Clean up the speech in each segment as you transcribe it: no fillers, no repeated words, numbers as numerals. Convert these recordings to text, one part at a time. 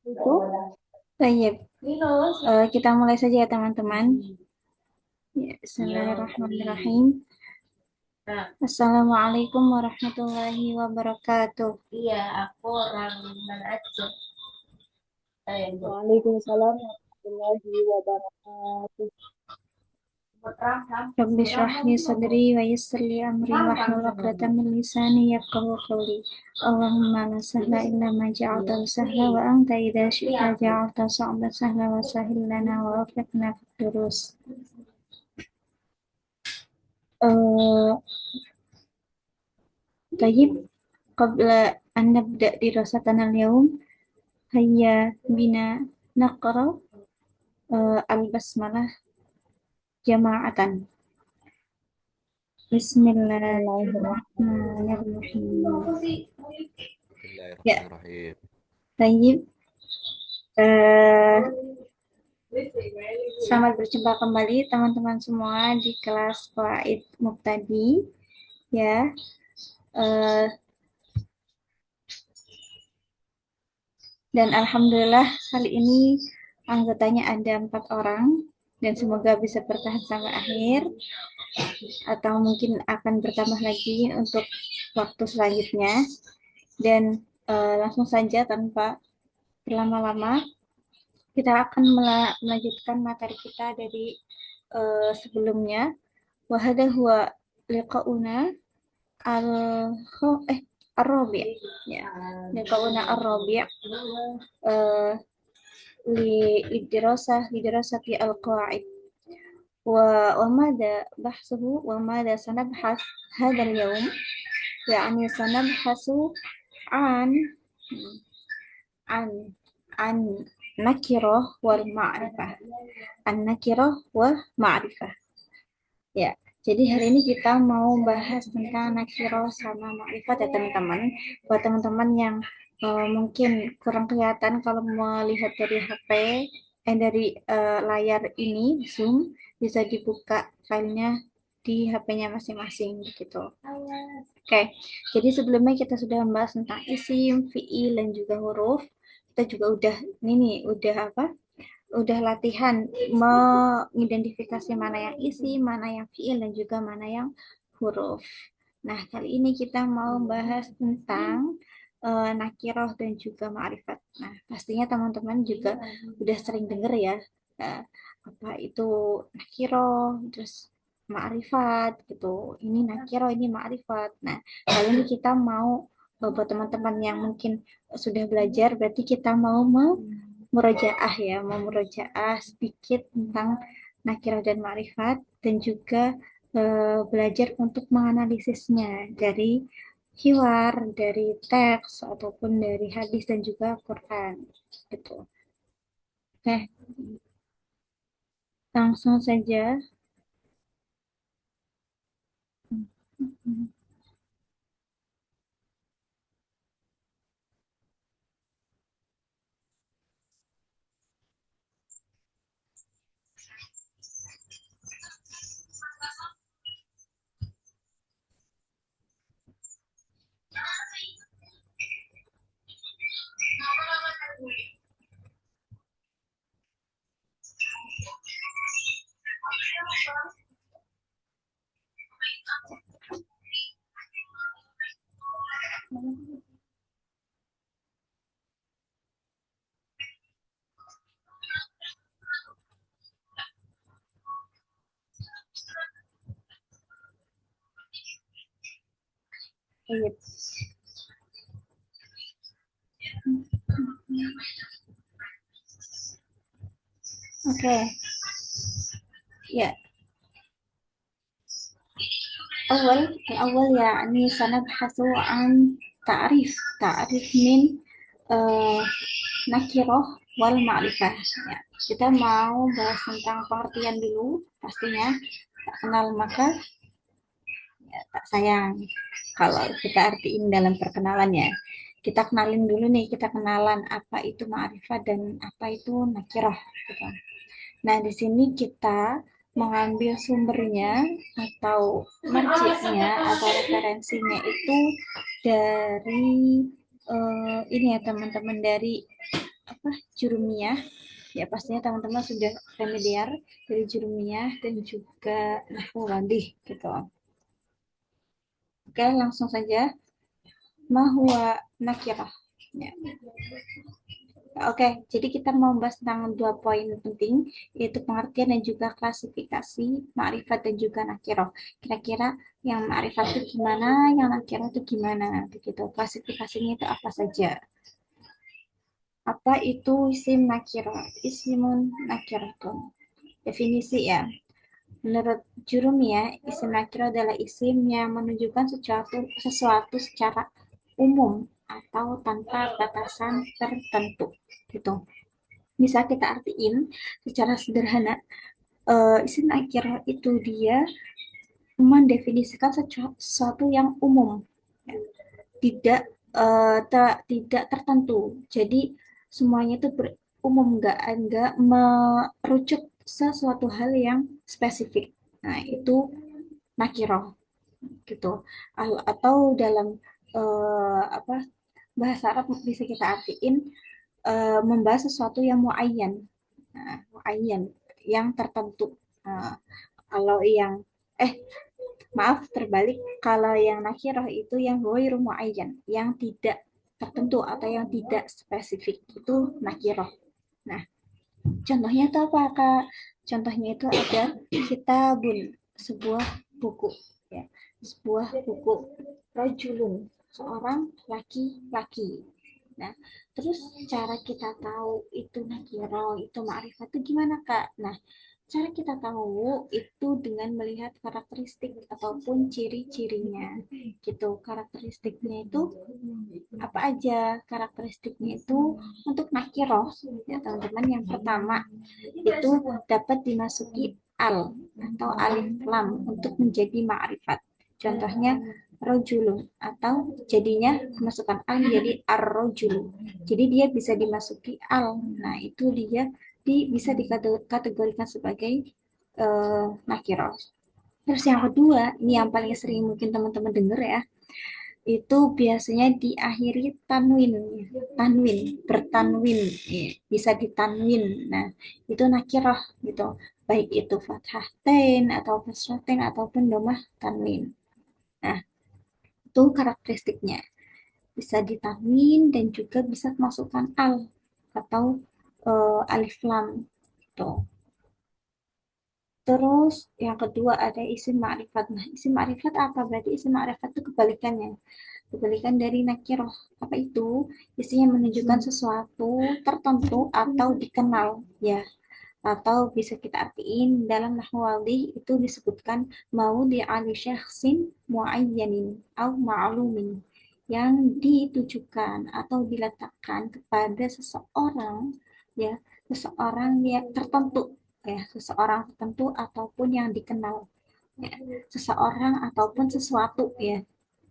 Itu Baik, kita mulai saja ya teman-teman. Ya, Bismillahirrahmanirrahim. Assalamualaikum warahmatullahi wabarakatuh. Waalaikumsalam warahmatullahi wabarakatuh. Rabbi shrah li sadri wa yassir li amri wahlul 'uqdatam min lisani yafqahu qawli. Allahumma la sahla illa ma ja'altahu sahla wa anta idza syi'ta ja'alta sa'ban sahla wa sahil lana wa wafiqna fid durus. Eh, Tayyib, qabla an nabda dirasatana al-yawm, hayya bina naqra al-basmalah jama'atan. Bismillahirrahmanirrahim. Bismillahirrahmanirrahim. Ya, Bismillahirrahmanirrahim. tayyib. Eh, Selamat berjumpa kembali teman-teman semua di kelas Faid Mubtadi. Ya, eh, dan alhamdulillah kali ini anggotanya ada 4 orang dan semoga bisa bertahan sampai akhir atau mungkin akan bertambah lagi untuk waktu selanjutnya. Dan langsung saja tanpa berlama-lama kita akan melanjutkan materi kita dari sebelumnya. Wahada huwa liqauna al eh ar-rabi' ya. Liqauna ar-rabi' eh lidirasati al-qawaid وماذا بحثه وماذا سنبحث هذا اليوم يعني سنبحث عن عن عن نكرة والمعرفة النكرة والمعرفة ya. Jadi hari ini kita mau bahas tentang nakiro sama makrifat ya teman-teman. Buat teman-teman yang mungkin kurang kelihatan kalau melihat dari HP, dari layar ini Zoom, bisa dibuka filenya di HP-nya masing-masing gitu. Oke, jadi sebelumnya kita sudah membahas tentang isim, fiil, dan juga huruf. Kita juga udah ini nih, udah apa? Udah latihan mengidentifikasi mana yang isi, mana yang fiil, dan juga mana yang huruf. Nah, kali ini kita mau bahas tentang nakiroh dan juga ma'rifat. Nah, pastinya teman-teman juga udah sering denger ya, eh, apa itu nakiroh, terus ma'rifat gitu. Ini nakiroh, ini ma'rifat. Nah, kali ini kita mau buat teman-teman yang mungkin sudah belajar, berarti kita mau murojaah ya, mau murojaah sedikit tentang nakirah dan ma'rifat dan juga belajar untuk menganalisisnya dari hiwar, dari teks ataupun dari hadis dan juga Quran gitu. Oke, langsung saja. Oke, ya. الأول يعني سنبحث عن تعريف من آه، nakirah wal ma'rifah ya. Kita mau bahas tentang pengertian dulu pastinya. Tak kenal maka ya, tak sayang. Kalau kita artiin dalam perkenalannya, kita kenalin dulu nih, kita kenalan apa itu ma'rifah dan apa itu nakirah gitu. Nah, di sini kita mengambil sumbernya atau marjiknya atau referensinya itu dari ini ya teman-teman, dari jurumiyah. Ya pastinya teman-teman sudah familiar dari jurumiyah dan juga nahwu wadih gitu. Oke, langsung saja. Mahwa nakirah. Ya. Oke, jadi kita mau bahas tentang dua poin penting, yaitu pengertian dan juga klasifikasi ma'rifat dan juga nakirah. Kira-kira yang ma'rifat itu gimana, yang nakirah itu gimana, begitu. Klasifikasinya itu apa saja. Apa itu isim nakirah? Ismun nakiratun. Definisi ya. Menurut Jurumiyah, isim nakirah adalah isim yang menunjukkan sesuatu secara umum atau tanpa batasan tertentu. Gitu. Bisa kita artiin secara sederhana, isim nakirah itu dia mendefinisikan sesuatu yang umum, ya. Tidak tidak tertentu. Jadi semuanya itu umum, nggak merujuk sesuatu hal yang spesifik. Nah, itu nakiroh gitu. Atau dalam apa bahasa Arab bisa kita artiin membahas sesuatu yang muayyan. Nah, muayyan yang tertentu. Nah, kalau yang eh maaf terbalik, kalau yang nakirah itu yang ghairu muayyan, yang tidak tertentu atau yang tidak spesifik, itu nakirah. Nah, contohnya itu apa Kak? Contohnya itu ada kitabun, sebuah buku, ya. Sebuah buku. Rajulun, seorang laki-laki. Nah, terus cara kita tahu itu nakiro, itu ma'rifat itu gimana Kak? Nah, cara kita tahu itu dengan melihat karakteristik ataupun ciri-cirinya. Gitu. Karakteristiknya itu apa aja? Karakteristiknya itu untuk nakiro, ya teman-teman. Yang pertama itu dapat dimasuki al atau alif lam untuk menjadi ma'rifat. Contohnya rojulun, atau jadinya masukkan al jadi ar-rojulu. Jadi dia bisa dimasuki al. Nah, itu dia bisa dikategorikan sebagai nakiro. Terus yang kedua, ini yang paling sering mungkin teman-teman dengar ya, itu biasanya diakhiri tanwin, tanwin, bertanwin, ya, bisa ditanwin. Nah, itu nakirah gitu, baik itu fathah ten atau kasraten ataupun domah tanwin. Nah, itu karakteristiknya, bisa ditanwin dan juga bisa masukkan al atau alif lam gitu. Terus yang kedua ada isim ma'rifat. Nah, isim ma'rifat apa? Berarti isim ma'rifat itu kebalikannya. Kebalikan dari nakiroh. Apa itu? Isinya menunjukkan sesuatu tertentu atau dikenal, ya. Atau bisa kita artiin dalam nahwaldi itu disebutkan mau di ali syakhsin muayyanin au ma'lumin, yang ditujukan atau diletakkan kepada seseorang, ya, seseorang yang tertentu, ya, seseorang tertentu ataupun yang dikenal, ya, seseorang ataupun sesuatu, ya.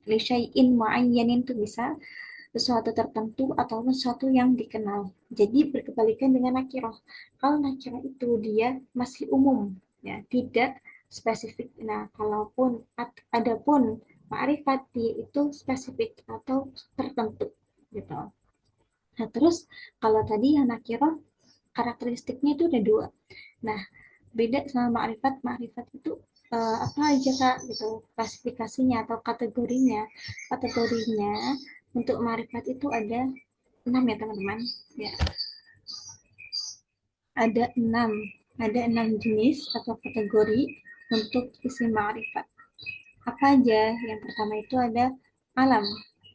Lisyai'in muayyanin itu bisa sesuatu tertentu ataupun sesuatu yang dikenal. Jadi berkebalikan dengan nakirah. Kalau nakirah itu dia masih umum, ya, tidak spesifik. Nah, kalaupun adapun ma'rifat dia itu spesifik atau tertentu gitu. Nah, terus kalau tadi yang nakirah karakteristiknya itu ada dua. Nah, beda sama ma'rifat. Ma'rifat itu apa aja Kak gitu klasifikasinya atau kategorinya. Kategorinya untuk ma'rifat itu ada 6 ya teman-teman. Ya, ada enam jenis atau kategori untuk isim ma'rifat. Apa aja? Yang pertama itu ada alam.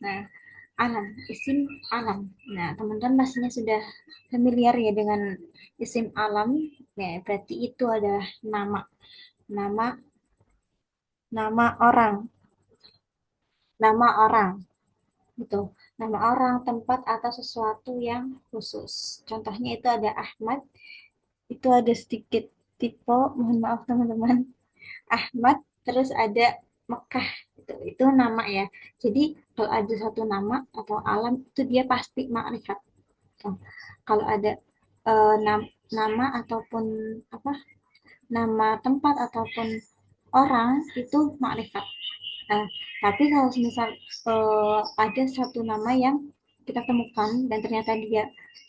Nah, alam, isim alam. Nah, teman-teman pastinya sudah familiar ya dengan isim alam. Ya, berarti itu adalah nama, nama, nama nama orang, gitu. Nama orang, tempat atau sesuatu yang khusus. Contohnya itu ada Ahmad, itu ada sedikit tipe, mohon maaf teman-teman. Ahmad, terus ada Mekah, itu nama ya. Jadi kalau ada satu nama atau alam itu dia pasti makrifat. Kalau ada nama ataupun apa, nama tempat ataupun orang itu makrifat. Nah, tapi kalau misal ada satu nama yang kita temukan dan ternyata dia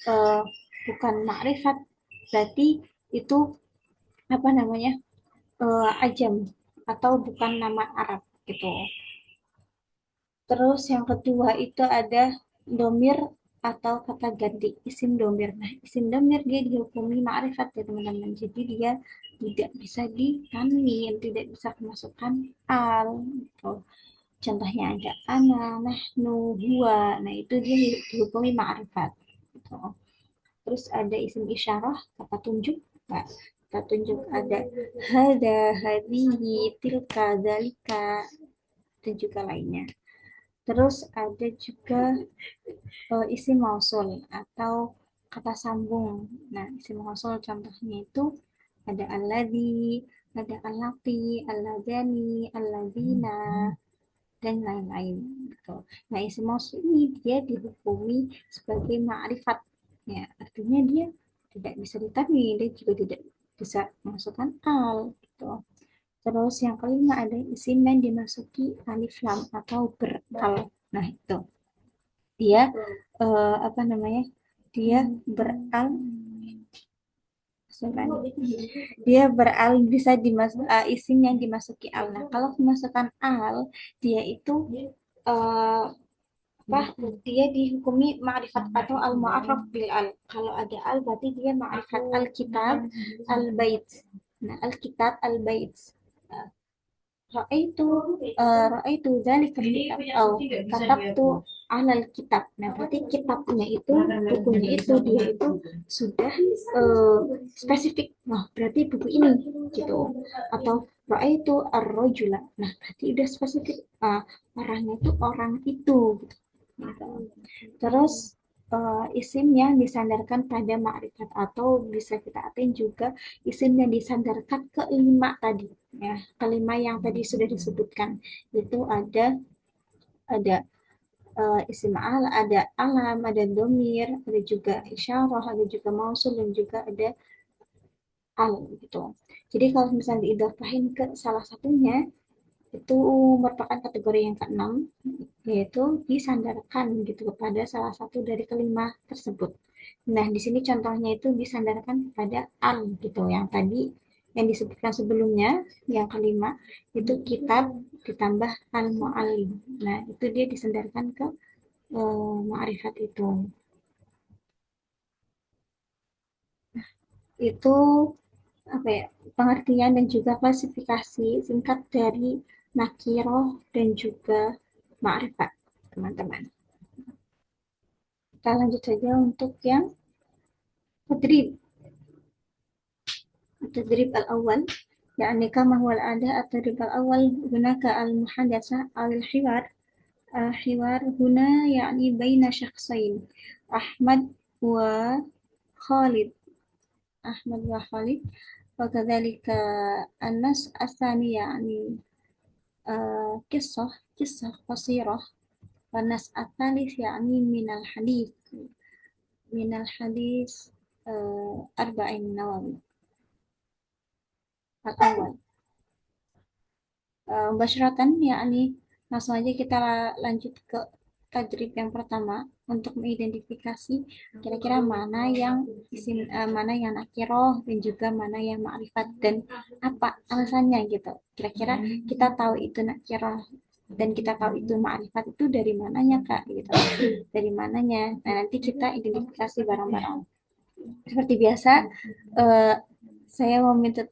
eh, bukan makrifat, berarti itu apa namanya, ajam atau bukan nama Arab gitu. Terus yang kedua itu ada domir atau kata ganti isim domir. Nah, isim domir dia dihukumi ma'rifat ya teman-teman. Jadi dia tidak bisa ditanwin, tidak bisa kemasukan al gitu. Contohnya ada ana, nahnu, huwa. Nah, itu dia dihukumi ma'rifat gitu. Terus ada isim isyarah, kata tunjuk. Nah, kata tunjuk ada hada, hadihi, tilka, dalika, dan juga lainnya. Terus ada juga isim mausul atau kata sambung. Nah, isim mausul contohnya itu ada alladzi, ada allati, alladani, alladzina, dan lain-lain gitu. Nah, isim mausul ini dia dihukumi sebagai ma'rifat. Ya, artinya dia tidak bisa ditanwin, dia juga tidak bisa memasukkan al gitu. Terus yang kelima ada isim yang dimasuki alif lam atau beral. Nah, itu dia apa namanya, dia beral, dia beral bisa isim yang dimasuki al. Nah, kalau kemasukan al dia itu uh, apa, dia dihukumi ma'rifat atau al mu'arraf bil al. Kalau ada al berarti dia ma'rifat al kitab al bait. Nah, al kitab al bait, Ra'aitu Ra'aitu dzalika kitab atau katabtu alal kitab. Nah, berarti kitabnya itu, bukunya itu dia itu sudah spesifik. Nah, berarti buku ini gitu. Atau Ra'aitu ar-rajula. Nah, berarti udah spesifik. Orangnya itu orang itu gitu. Terus isim yang disandarkan pada ma'rifat atau bisa kita artikan juga isim yang disandarkan ke lima tadi, ya, kelima yang tadi sudah disebutkan. Itu ada isim al, ada alam, ada domir, ada juga isyarah, ada juga mausul, dan juga ada al gitu. Jadi kalau misalnya diidafahin ke salah satunya itu merupakan kategori yang keenam, yaitu disandarkan gitu kepada salah satu dari kelima tersebut. Nah, di sini contohnya itu disandarkan pada al gitu. Yang tadi yang disebutkan sebelumnya, yang kelima itu kitab ditambah al muallim. Nah, itu dia disandarkan ke ma'rifat itu. Itu apa ya, pengertian dan juga klasifikasi singkat dari nakiroh dan juga ma'rifat, teman-teman. Kita lanjut saja untuk yang tadrib. التدريب الأول يعني كما هو العادة. التدريب الأول هناك المحادثة أو الحوار. حوار هنا يعني بين شخصين، أحمد وخالد. أحمد وخالد. وكذلك النص الثاني يعني قصة قصيرة. والنص الثالث يعني من الحديث 40 نووي الأول. Mubasyaratan yakni langsung aja kita lanjut ke tadrib yang pertama untuk mengidentifikasi kira-kira mana yang mana yang nakiroh dan juga mana yang ma'rifat dan apa alasannya gitu. Kira-kira kita tahu itu nakiroh dan kita tahu itu ma'rifat itu dari mananya Kak gitu. Dari mananya. Nah, nanti kita identifikasi bareng-bareng. Seperti biasa, eh, saya mau minta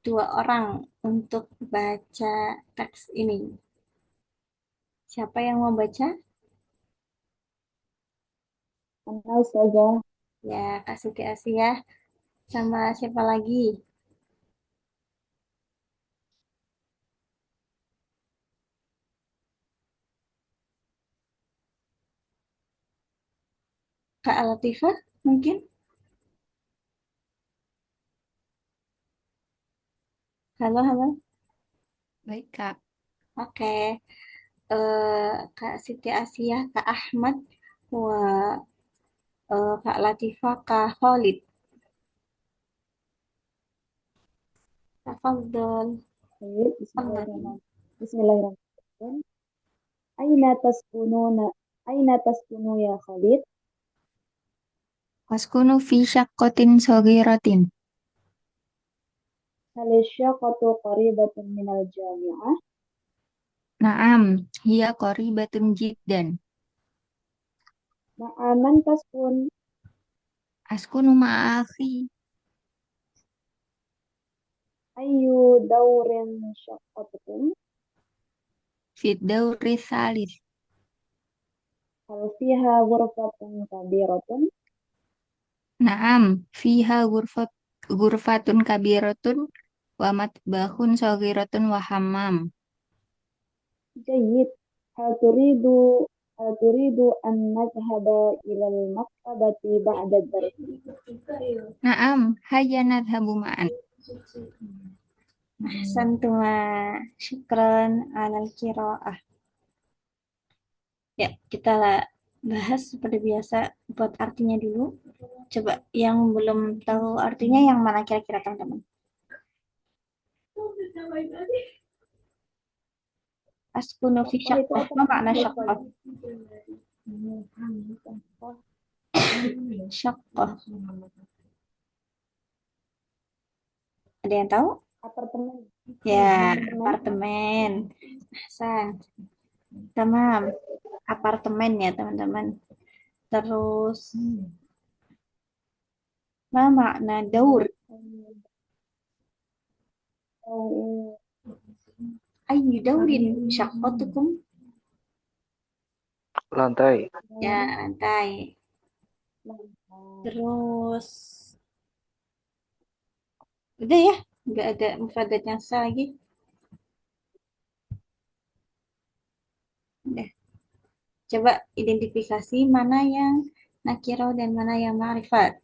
2 orang untuk baca teks ini. Siapa yang mau baca? Ana Ustazah. Ya, Kak Siti Asiyah. Sama siapa lagi? Kak Latifah mungkin? Halo, halo. Baik, Kak. Oke. Kak Siti Asiyah, Kak Ahmad, Kak Latifah, Kak Khalid. Tafadhol. Baik, Tafadhol. Bismillahirrahmanirrahim. Aina taskununa Aina taskunu ya Khalid? Askunu fi syaqqatin saghiratin. Hal syaqatu qaribatun minal jami'ah? Naam, hiya qaribatun jiddan. Ma'aman taskun? Askunu ma'a akhi Ayu dawrin syaqatukum? fi dawri thalith. Hal fiha ghurfatun kabiratun? Naam, fiha ghurfatun kabiratun wa matbahun saghiratun wa hammam. Jayyid. Hal turidu hal turidu an nadhhaba ila al-maktabati ba'da ad-dars? Naam, hayya nadhabu ma'an. Ahsantuma. Syukran alal qiraah. Ya, kita bahas seperti biasa buat artinya dulu. Coba yang belum tahu artinya yang mana kira-kira teman-teman? Askunu fi Syaqah itu syaqqah. apa? Apa makna Syaqah. syaqqah? Syaqqah. Ada yang tahu? Apartemen. Ya, Apartemen. apartemen. Ahsan. Tamam. Apartemen ya, teman-teman. Terus, apa makna daur? Oh, Ayu daurin syaqqatukum. Lantai. Ya, lantai. Terus, udah ya, nggak ada mufradat yang sah lagi. Udah. Coba identifikasi mana yang nakiro dan mana yang ma'rifat.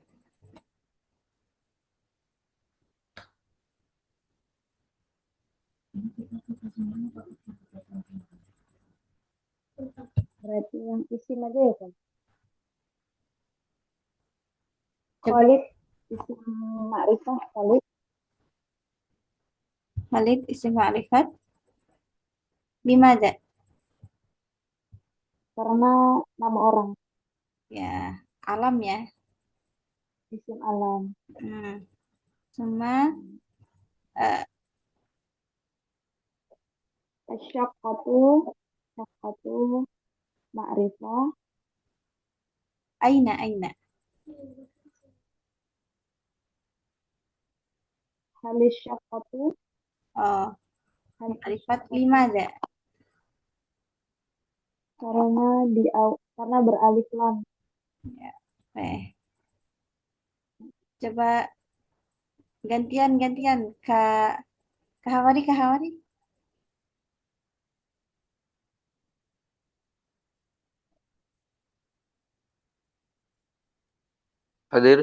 berarti yang isim aja ya kan? Coba Khalid isim ma'rifah Khalid Khalid isim ma'rifat. Limada? karena nama orang, Ya, alam ya. isim alam. Sama eh, Syaqqatu syaqqatu ma'rifah. aina aina. Hal syaqqatu Oh, hal ma'rifat syaqqatu limada. karena beralif lam. Ya, oke. Coba gantian Kak Hawari, Kak Hawari. Hadir.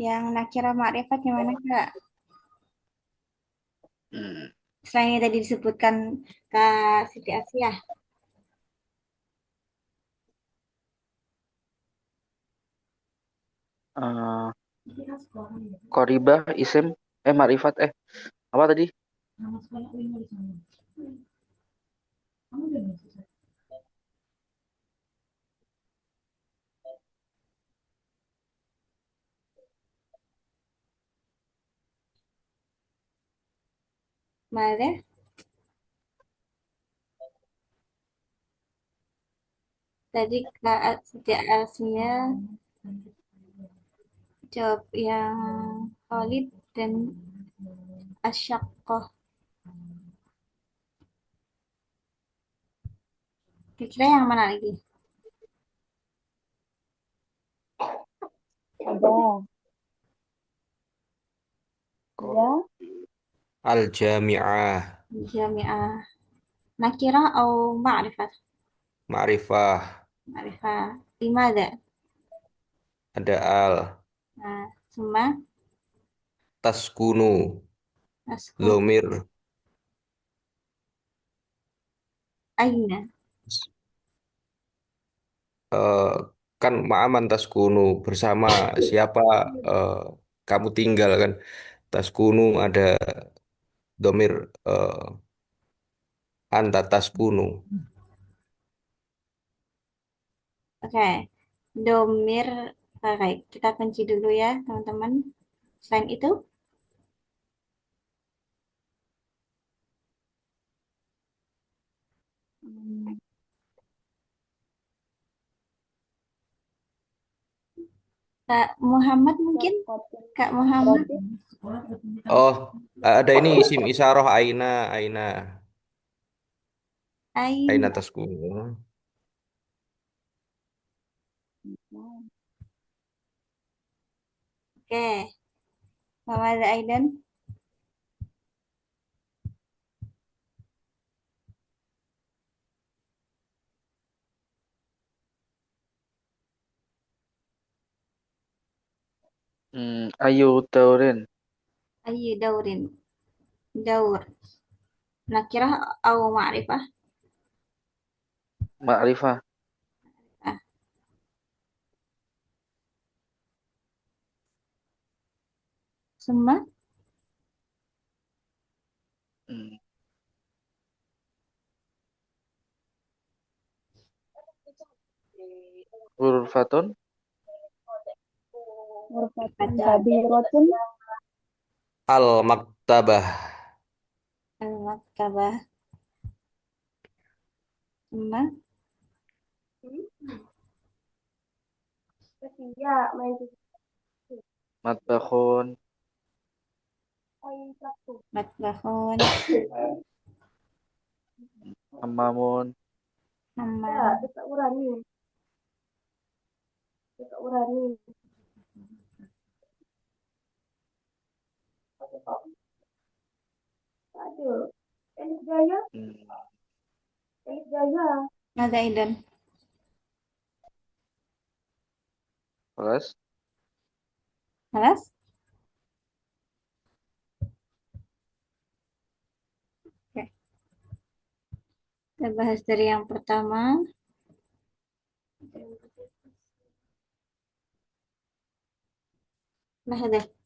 Yang nakira ma'rifat yang mana Kak? Hmm. Selain yang tadi disebutkan Kak Siti Asiyah. Eh, Koribah, isim, Marifat, apa tadi? Mana? Tadi Kak Siti Asiyah jawab yang Khalid dan Asyaqqah. Kira-kira yang mana lagi? Ada ya Al-Jami'ah, Jami'ah. Nakira atau ma'rifat? Ma'rifah, Ma'rifah. Limada? ada al, Nah, semua taskunu, askun zomir, aina. eh, kan ma'aman taskunu, bersama siapa eh, kamu tinggal kan. Taskunu ada domir anta taskunu. Oke, domir. Oke, kita kunci dulu ya, teman-teman. Selain itu, Hmm, Kak Muhammad mungkin? Syakotun Kak Muhammad. kasrotin. Oh, ada ini isim isyarah aina, aina, aina Ain. taskunu. Oke, Muhammad Aidan. Ayu Taurin. Ayu daurin. Daur. Nakirah au ma'rifah. Ma'rifah. Ah, Summa. Hmm. Ghurfatun. Ghurfatun Baca kabirotun. Al maktabah. al-maktabah. Summa. Matbakhun. Matbahun. Hammamun. Hammam. Hmm. Mada Aidan. Terus. Halas? Oke. Kita bahas dari yang pertama. Nah, deh.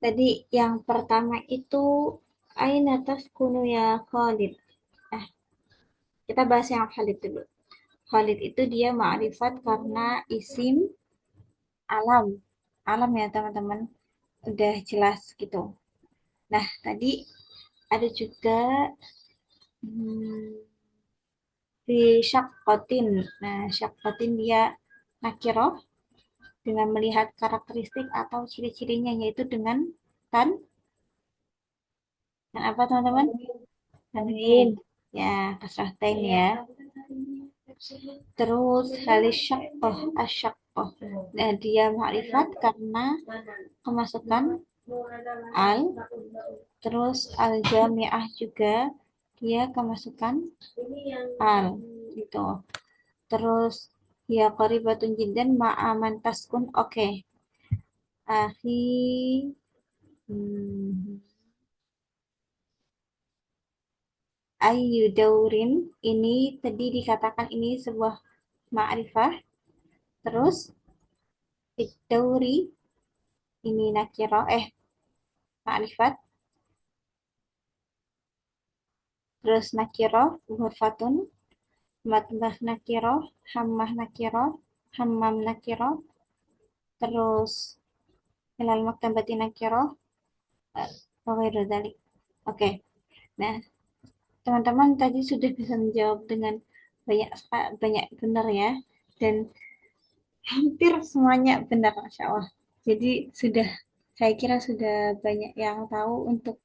Tadi yang pertama itu Aina taskunu ya Khalid. Eh, kita bahas yang Khalid dulu. Khalid itu dia ma'rifat karena isim alam. Alam ya teman-teman. Udah jelas gitu. Nah, tadi ada juga hmm, di Syakkotin. Nah, Syakkotin dia nakiroh dengan melihat karakteristik atau ciri-cirinya yaitu dengan tan dan apa teman-teman? Tanwin. Ya, kasrah tain ya. Terus halis syaqqah, asyaqqah. Nah, dia ma'rifat karena kemasukan al. Terus al jami'ah juga dia kemasukan al gitu. Terus ya qaribatun jiddan ma'aman taskun. Oke. Akhi hmm, ayu daurin ini tadi dikatakan ini sebuah ma'rifah. Terus dauri ini nakiro ma'rifat. Terus nakiro ghurfatun, matbah nakiro, hammah nakiro, hammam nakiro. Terus ilal maktabati nakiro, wa ghairu dzalik. Oke. Nah, teman-teman tadi sudah bisa menjawab dengan banyak banyak benar ya, dan hampir semuanya benar, Masya Allah. Jadi sudah, saya kira sudah banyak yang tahu untuk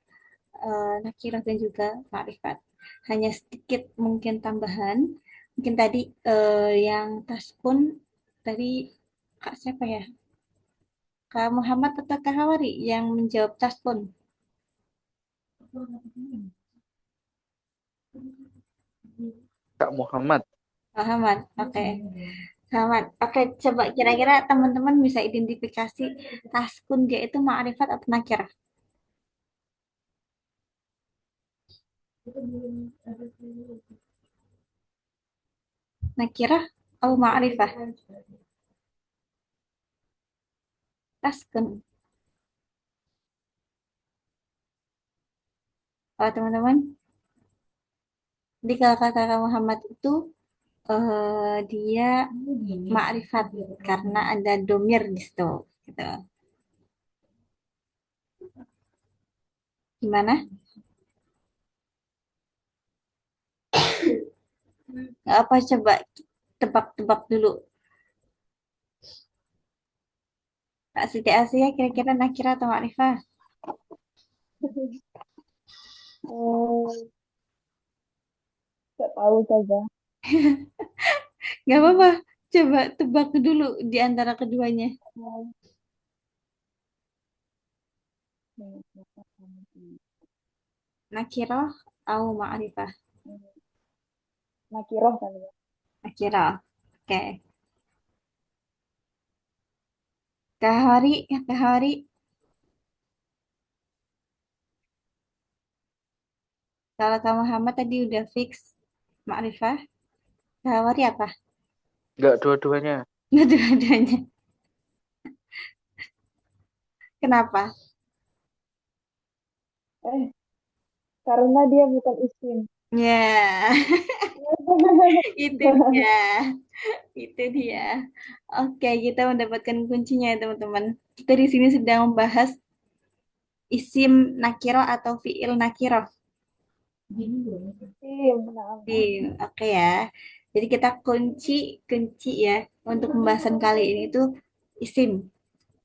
nakirah dan juga makrifat. Hanya sedikit mungkin tambahan. Mungkin tadi yang taskun tadi Kak siapa ya? Kak Muhammad atau Kak Hawari yang menjawab taskun? Kak Muhammad. Muhammad. Oke. Muhammad. Oke, coba kira-kira teman-teman bisa identifikasi taskun dia itu ma'rifat atau nakirah? Nakirah atau ma'rifah? Taskun. Kalau teman-teman, di kata Muhammad itu dia ma'rifat karena ada domir di situ. Gitu. Gimana? Apa coba tebak-tebak dulu. Kak Siti Asia kira-kira nakirah atau ma'rifah? Eh, Nggak tahu saja. Gak apa-apa. Coba tebak dulu di antara keduanya. Nakirah atau ma'rifah? Nakiroh kali ya. Nakirah. Oke. Kahari, Kahari. Kalau Kak Muhammad tadi udah fix ma'rifah. Kahari apa? Enggak dua-duanya. Nggak dua-duanya. Kenapa? Eh, karena dia bukan isim. Ya, itu dia. Itu dia. Oke, kita mendapatkan kuncinya ya, teman-teman. Kita di sini sedang membahas isim nakiro atau fiil nakiro. Isim, nah. Oke ya. Jadi kita kunci kunci ya untuk pembahasan kali ini tuh isim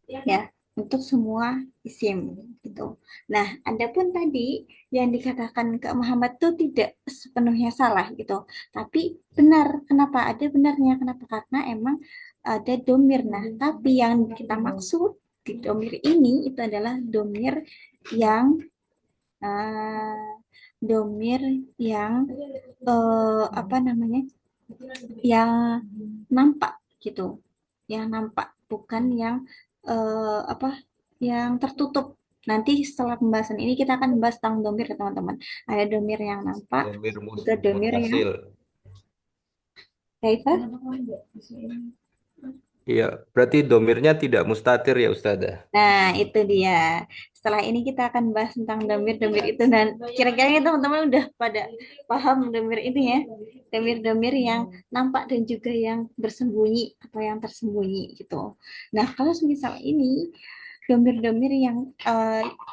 ya untuk semua isim gitu. Nah, adapun tadi yang dikatakan Kak Muhammad tuh tidak sepenuhnya salah gitu, tapi benar. Kenapa? Ada benarnya. Kenapa? Karena emang ada domir. Nah, tapi yang kita maksud di domir ini itu adalah domir yang eh, domir yang apa namanya? Yang nampak gitu, yang nampak bukan yang apa yang tertutup. Nanti setelah pembahasan ini kita akan membahas tentang domir ya teman-teman. Ada domir yang nampak, Domir juga domir yang muttasil. kaifa. Iya, berarti domirnya tidak mustatir ya Ustazah. Nah, itu dia. Setelah ini kita akan bahas tentang domir-domir itu dan kira-kira ini teman-teman udah pada paham domir ini ya. Domir-domir yang nampak dan juga yang bersembunyi atau yang tersembunyi gitu. Nah, kalau misal ini domir-domir yang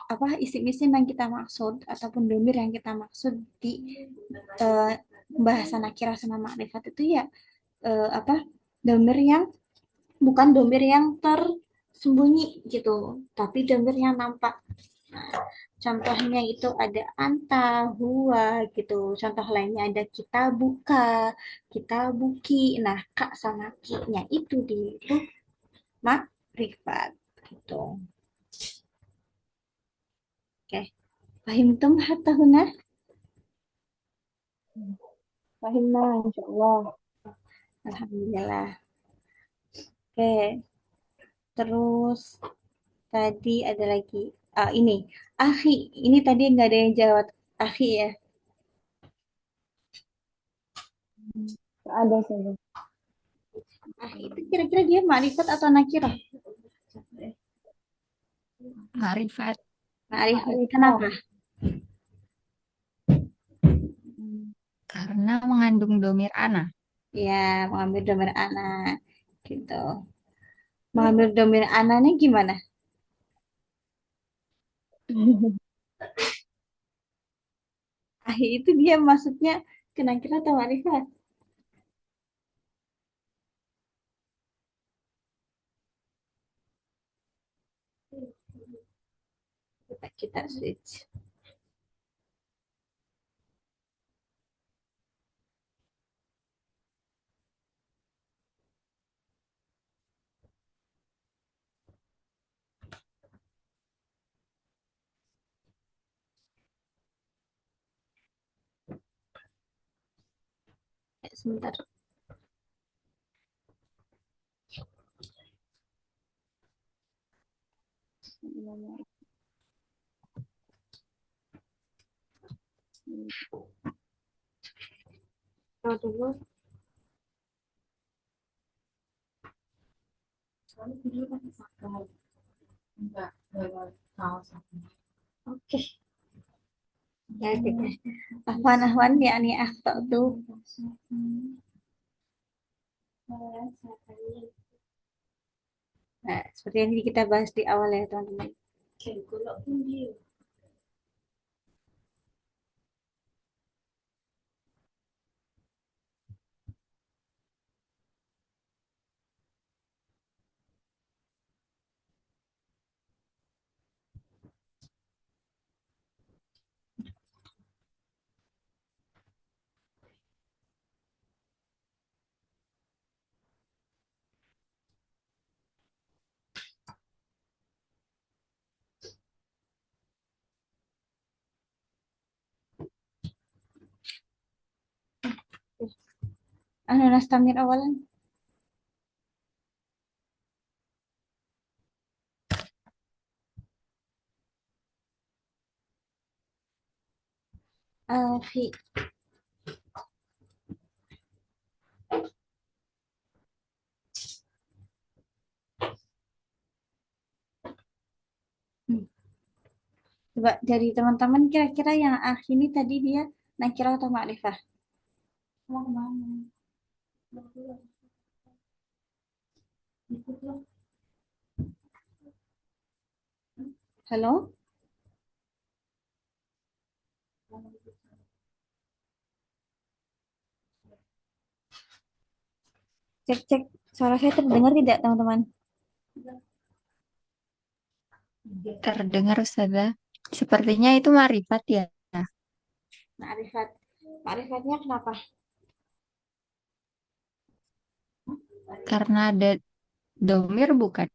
apa isim-isim yang kita maksud ataupun domir yang kita maksud di eh, pembahasan akhirat sama makrifat itu ya apa domir yang bukan domir yang tersembunyi gitu, tapi domir yang nampak. Nah, contohnya itu ada anta, huwa gitu. Contoh lainnya ada kita buka, kita buki. Nah, kak sama ki-nya itu di itu makrifat gitu. Oke, paham tum hatta huna? Fahimna, insya Allah. Alhamdulillah. Oke, terus tadi ada lagi. Ah, ini, akhi. Ini tadi nggak ada yang jawab. Akhi ya. Nggak ada saja. Akhi itu kira-kira dia makrifat atau nakirah? Ma'rifat. Makrifat. Ma'rifah. Kenapa? Karena mengandung domir ana. Ya, mengambil domir anak gitu. Mengambil domir anaknya gimana? Akhi itu dia maksudnya kira-kira atau makrifat? Kita switch. Sebentar. Tahu dulu. Soalnya video kan sakral. Enggak, kaos. Oke. Ya, gitu. Ahwan yakni akhtatu. Nah, seperti yang kita bahas di awal ya, teman-teman. Anu nastamir awalan. Fi. Hmm. Coba dari teman-teman kira-kira yang ini tadi dia nakirah atau makrifah? Mau kemana? Halo? Cek-cek. Suara saya terdengar tidak, teman-teman? Terdengar Ustazah. Sepertinya itu marifat ya. Makrifat. Makrifatnya kenapa? Karena ada domir bukan.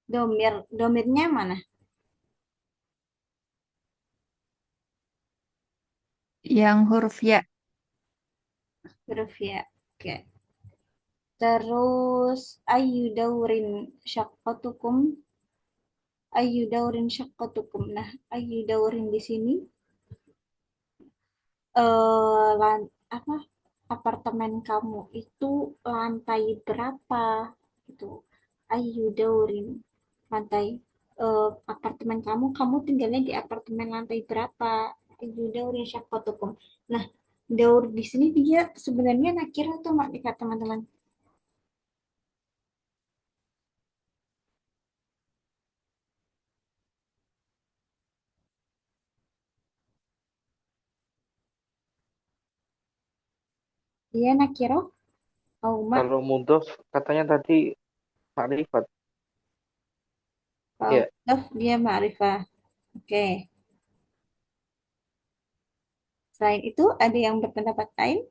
Domir. Domirnya mana? Yang huruf ya. Huruf ya. Oke. Terus ayu daurin syaqqatukum. Ayu daurin syaqqatukum. Nah, ayu daurin di sini apa apartemen kamu itu lantai berapa gitu. Ayu daurin lantai apartemen kamu tinggalnya di apartemen lantai berapa? Ayu daurin syaqqatukum. Nah, daur di sini dia sebenarnya nakira atau makrifat, teman-teman? Dia nakiro au Kalau mudhof katanya tadi makrifat. Ya, ma'ruf, dia ma'rifah. Oke. Selain itu ada yang berpendapat lain?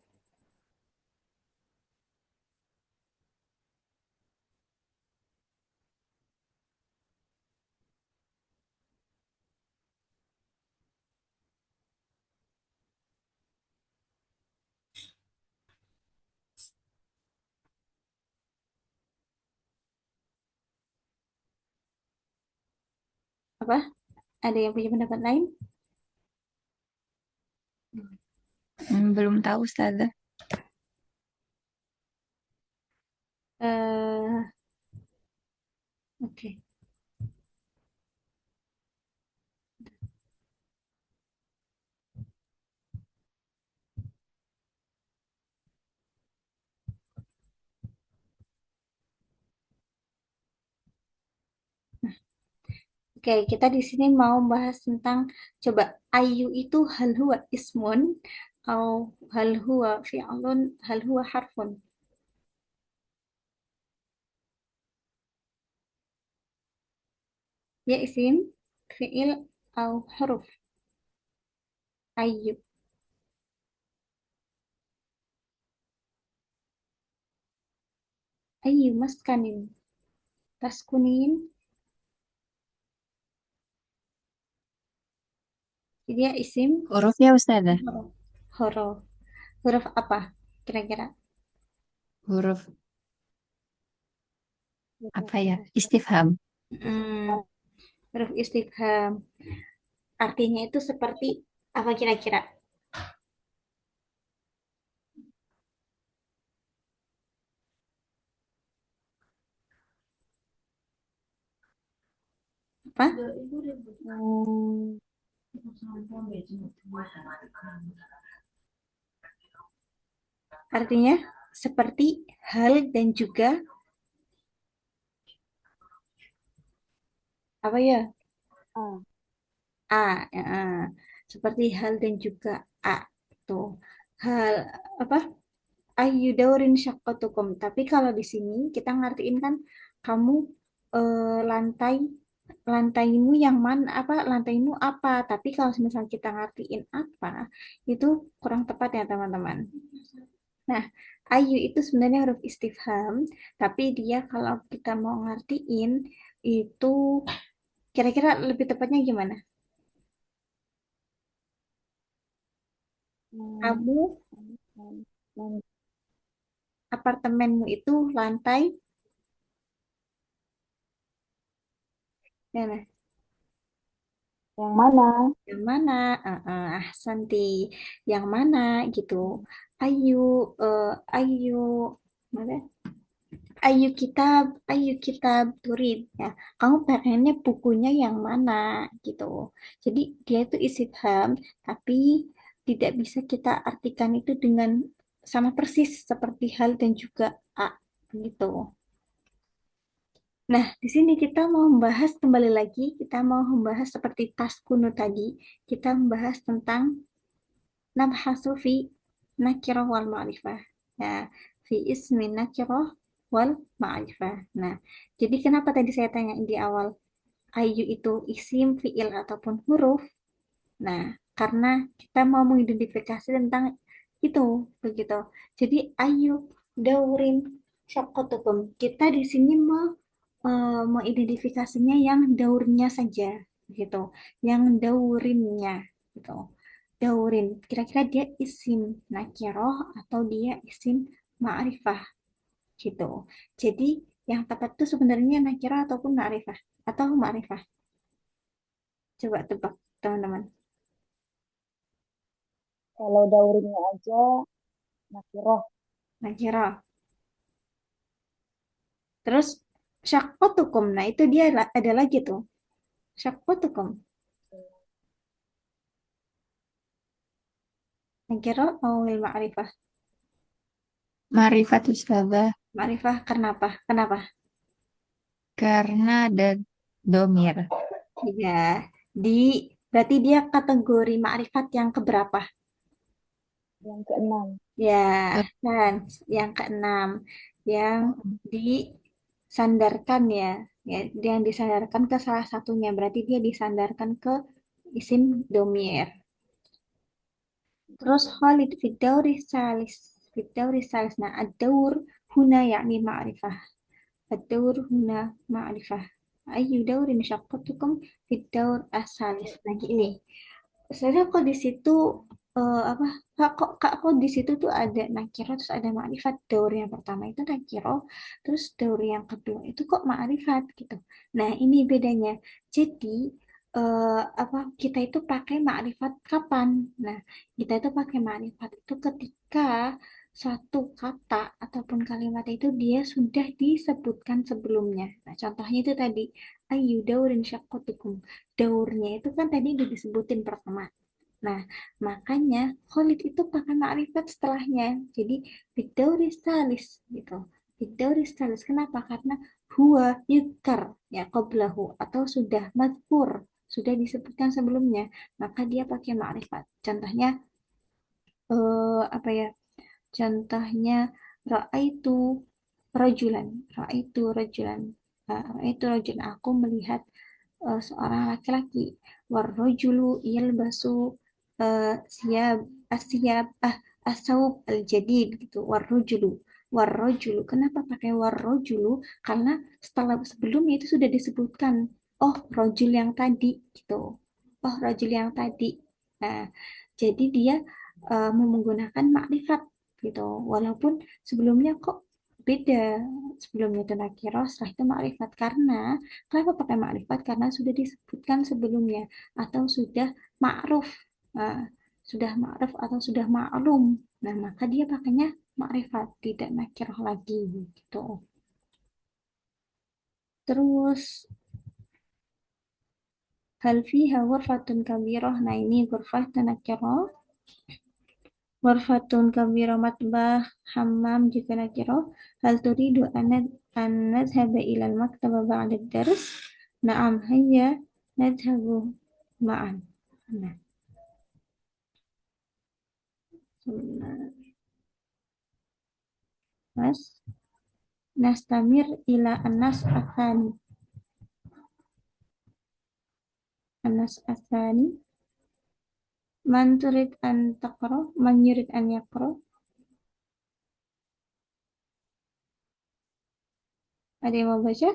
Apa? Ada yang punya pendapat lain? Belum tahu Ustazah. eh oke. Oke, kita di sini mau bahas tentang coba ayu itu hal huwa ismun atau hal huwa fi'lun, hal huwa harfun. Ya isim, fi'il, atau huruf. Ayu. Ayu maskanin. Taskunin. Dia isim Huruf ya Ustazah. huruf. Huruf. Huruf apa kira-kira? Huruf apa ya? Istifham. Hmm, huruf istifham. Artinya itu seperti apa kira-kira? Apa? Hmm, Artinya seperti hal dan juga apa ya? ah, A, ya, A. Seperti hal dan juga A. Tuh. Hal apa? Ayu daurin syaqqatukum. Tapi kalau di sini kita ngertiin kan kamu lantai lantaimu yang mana apa lantaimu apa. Tapi kalau misalnya kita ngertiin apa itu kurang tepat ya teman-teman. Nah, ayu itu sebenarnya huruf istifham, tapi dia kalau kita mau ngertiin itu kira-kira lebih tepatnya gimana? hmm, Kamu hmm, hmm. apartemenmu itu lantai mana? Yang mana? Yang mana? Ahsanti. Yang mana gitu. Ayu, ayu, mana? Ayu kitab turid. Ya, kamu pengennya bukunya yang mana gitu. Jadi dia itu istifham, tapi tidak bisa kita artikan itu dengan sama persis seperti hal dan juga a gitu. Nah, di sini kita mau membahas kembali lagi, kita mau membahas seperti tas kuno tadi, kita membahas tentang nabhasu fi nakirah wal ma'rifah. Ya, fi ismi nakirah wal ma'rifah. Nah, jadi kenapa tadi saya tanya di awal, ayu itu isim, fiil, ataupun huruf? Nah, karena kita mau mengidentifikasi tentang itu, begitu. Jadi, ayu daurin syaqqatukum. Kita di sini mau mengidentifikasinya yang daurnya saja, gitu. Yang daurinnya, gitu. Daurin, kira-kira dia isim nakiroh atau dia isim ma'rifah, gitu. Jadi, yang tepat itu sebenarnya nakiroh ataupun ma'rifah, atau ma'rifah. Coba tebak, teman-teman. Kalau daurinnya aja nakiroh. Nakirah. Terus syakkotukum. Nah, itu dia ada lagi tuh. Syakkotukum. Nakirah awil ma'rifah. Ma'rifat ustazah. Ma'rifah karena apa? Kenapa? Karena ada domir. Ya, di berarti dia kategori ma'rifat yang keberapa? Yang keenam. Ya, Ke kan yang keenam yang disandarkan ya. Ya, yang disandarkan ke salah satunya. Berarti dia disandarkan ke isim domir. Terus Khalid Fiddauri salis. Nah, ad-daur huna yakni ma'rifah. Ad-daur huna ma'rifah. Ayu daurin syaqqatukum fiddaur as-salis. Lagi ini. Saya kok di situ apa kok di situ tuh ada nakiro terus ada ma'rifat. Daur yang pertama itu nakiro, terus daur yang kedua itu kok ma'rifat gitu. Nah, ini bedanya. Jadi apa kita itu pakai ma'rifat kapan? Nah, kita itu pakai ma'rifat itu ketika suatu kata ataupun kalimat itu dia sudah disebutkan sebelumnya. Nah, contohnya itu tadi ayu daurin syaqqatukum. Daurnya itu kan tadi udah disebutin pertama. Nah, makanya Khalid itu pakai ma'rifat setelahnya. Jadi, bidauri salis gitu. Bidauri salis. Kenapa? Karena huwa yukar ya qablahu atau sudah madhkur, sudah disebutkan sebelumnya. Maka dia pakai ma'rifat. Contohnya apa ya? Contohnya ra'aitu rajulan. Ra'aitu rajulan. Ra'aitu rajulan. Aku melihat seorang laki-laki. Warrojulu yalbasu siap asyab asaub al-jadid gitu. Warrojulu. Kenapa pakai warrojulu? Karena setelah sebelumnya itu sudah disebutkan. Oh, rojul yang tadi gitu. Oh, rojul yang tadi. Nah, jadi dia menggunakan makrifat gitu. Walaupun sebelumnya kok beda. Sebelumnya itu nakiro, setelah itu makrifat. Karena, kenapa pakai makrifat? Karena sudah disebutkan sebelumnya. Atau sudah ma'ruf. Nah, sudah ma'ruf atau sudah maklum. Nah, maka dia pakainya makrifat, tidak nakiroh lagi. Gitu. Terus, hal fiha ghurfatun kabirah. Nah, ini ghurfah itu nakiroh. Ghurfatun kabirah matbah hammam juga nakiroh. Hal turidu an nadhhaba ilal maktaba ba'da dars? Na'am, hayya nadhhabu ma'an. Nah, mas nastamir ila anas athani man turid an taqra man yurid an yaqra. Ada yang mau baca?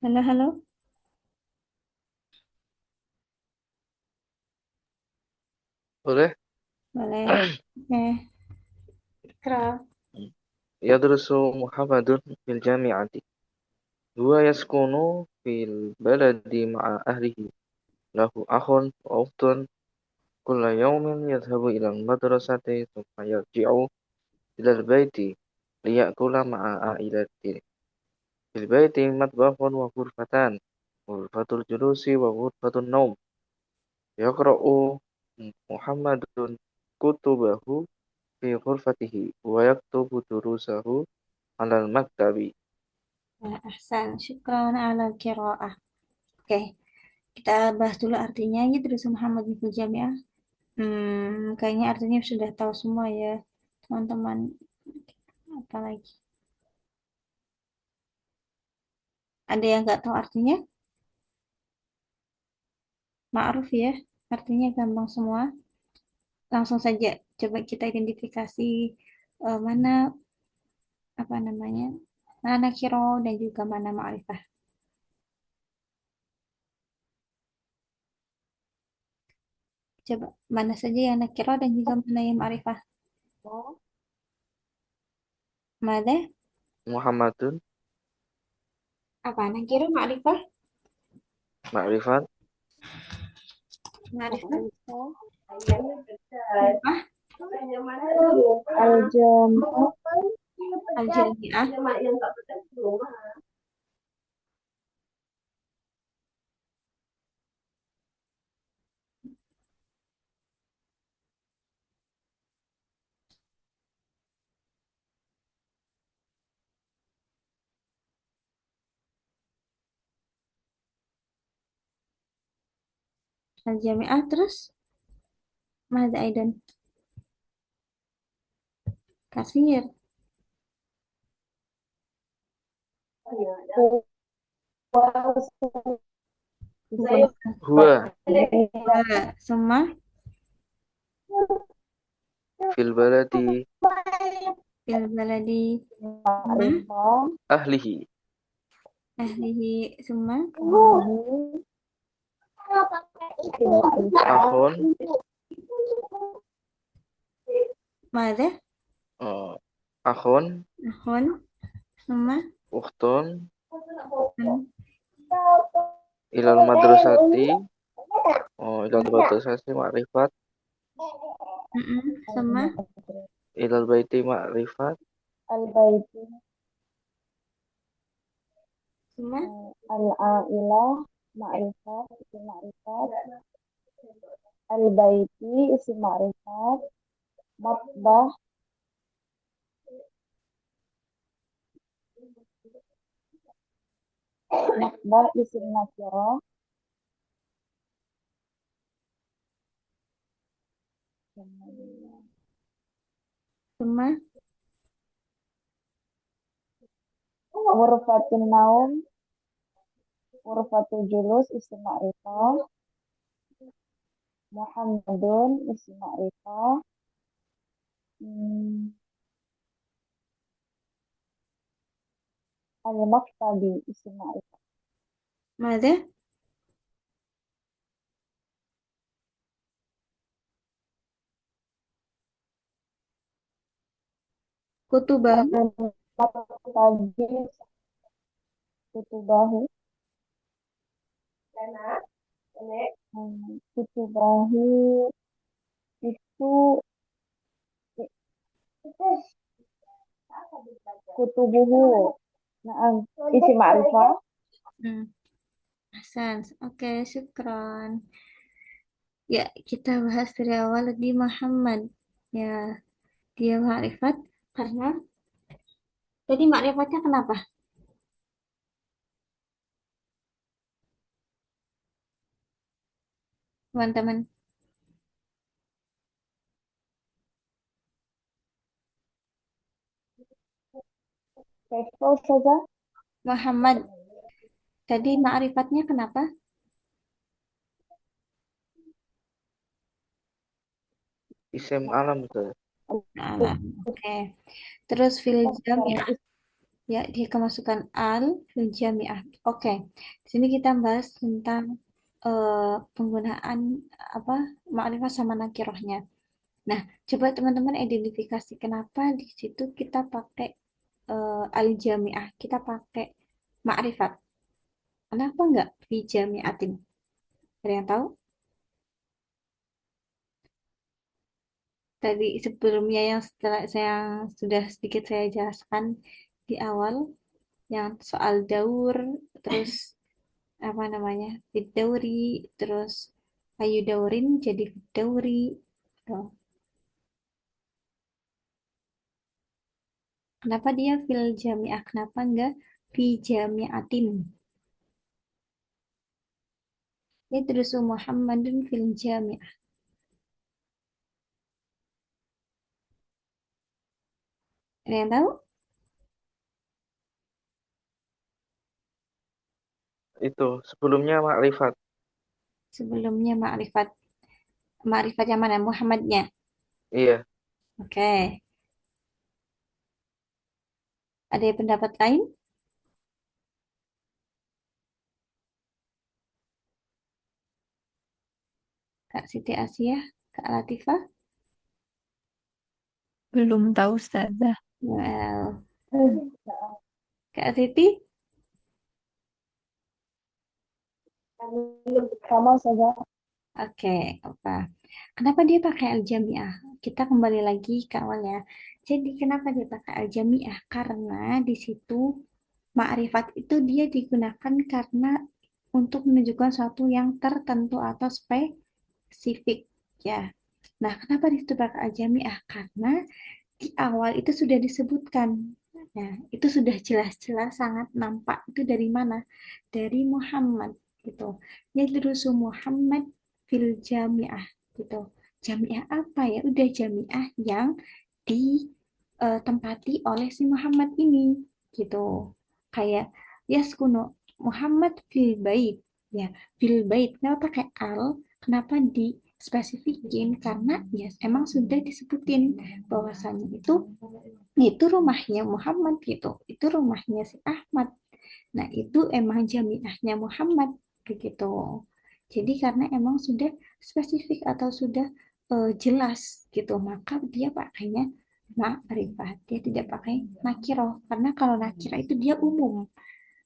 Halo, halo. Boleh? Boleh. Oke. Ikra. يدرس محمد في الجامعة. هو يسكن في البلد مع أهله. له أخ وأخت. كل يوم يذهب إلى المدرسة ثم يرجع إلى البيت ليأكل مع عائلته. في البيت مطبخ وغرفتان، غرفة الجلوس وغرفة النوم. يقرأ محمد كتبه في غرفته ويكتب دروسه على المكتب. Nah, ahsan. Syukran ala qiraah. Oke, kita bahas dulu artinya. Yudrusu Muhammad bin Jami'ah. Kayaknya artinya sudah tahu semua ya, teman-teman. Apalagi ada yang nggak tahu artinya? Ma'ruf ya, artinya gampang semua. Langsung saja coba kita identifikasi mana apa namanya, mana nakiro dan juga mana ma'rifah. Coba mana saja yang nakiro dan juga mana yang ma'rifah. Mana? Muhammadun Apa nakiro ma'rifah? ma'rifat. Ma'rifah. Al-jami'ah. Al-jami'ah. Al-jami'ah terus Mada Aidan kasir. Huwa Semua fil baladi fil baladi ahlihi. ahlihi semua Akhun Mada akhun akhun semua ukhtun ilal madrasati. Ilal madrasati ma'rifat. semua Ilal baiti ma'rifat. Al-baiti. semua Al-ailah ma'rifat, isim ma'rifat. Al-baiti isim ma'rifat. Matbah matbah isim nakirah. semua Ghurfatun naum, ghurfatul julus isim ma'rifah. Muhammadun isim ma'rifah. Al-maktabi isim ma'rifah. Mada Kutubahu. tadi kutubahu, kutubahu itu kutubuhu. Nah, isi ma'rifah. Hmm. Hasan. Oke, syukron. Ya, kita bahas dari awal di Muhammad. Ya, dia makrifat karena tadi makrifatnya kenapa, teman-teman? Kaifa saja. Muhammad. Tadi makrifatnya kenapa? Isim alam Ustaz. Alam. Oke. Terus fil jami'ah. Ya, dia kemasukan al fil jami'ah. Oke. Di sini kita bahas tentang penggunaan apa makrifat sama nakirohnya. Nah, coba teman-teman identifikasi kenapa di situ kita pakai al jami'ah, kita pakai makrifat. Kenapa enggak fi jami'atin? Ada yang tahu? Tadi sebelumnya yang setelah saya sudah sedikit saya jelaskan di awal yang soal daur, terus apa namanya fidauri, terus ayu daurin jadi fidauri. Tuh. Kenapa dia fil jami'ah? Kenapa enggak fi jami'atin? Ya terus Muhammadun fil jami'ah. Ada yang tahu? Itu sebelumnya makrifat. Sebelumnya ma'rifat. Ma'rifat yang mana? Muhammadnya. Iya, Oke. Ada pendapat lain? Kak Siti Asia, Kak Latifah? Belum tahu Ustazah. Well, Kak Siti? Sama saja. Oke, apa? Kenapa dia pakai al-jami'ah? Kita kembali lagi ke awalnya. Jadi kenapa dia pakai al-jami'ah? Karena di situ ma'rifat itu dia digunakan karena untuk menunjukkan sesuatu yang tertentu atau spesifik, ya. Nah, kenapa di situ pakai al-jami'ah? Karena di awal itu sudah disebutkan. Nah, itu sudah jelas-jelas sangat nampak itu dari mana? Dari Muhammad gitu. Yadrusu Muhammad fil jami'ah gitu. Jami'ah apa ya? Udah jami'ah yang ditempati oleh si Muhammad ini gitu. Kayak Yaskuno Muhammad fil bait ya, fil bait. Kenapa pakai al? Kenapa di spesifikin? Karena ya emang sudah disebutin bahwasanya itu rumahnya Muhammad gitu, itu rumahnya si Ahmad. Nah, itu emang jamiahnya Muhammad begitu. Jadi karena emang sudah spesifik atau sudah jelas gitu, maka dia pakainya ma'rifat. Dia tidak pakai nakiroh. Karena kalau nakiroh itu dia umum.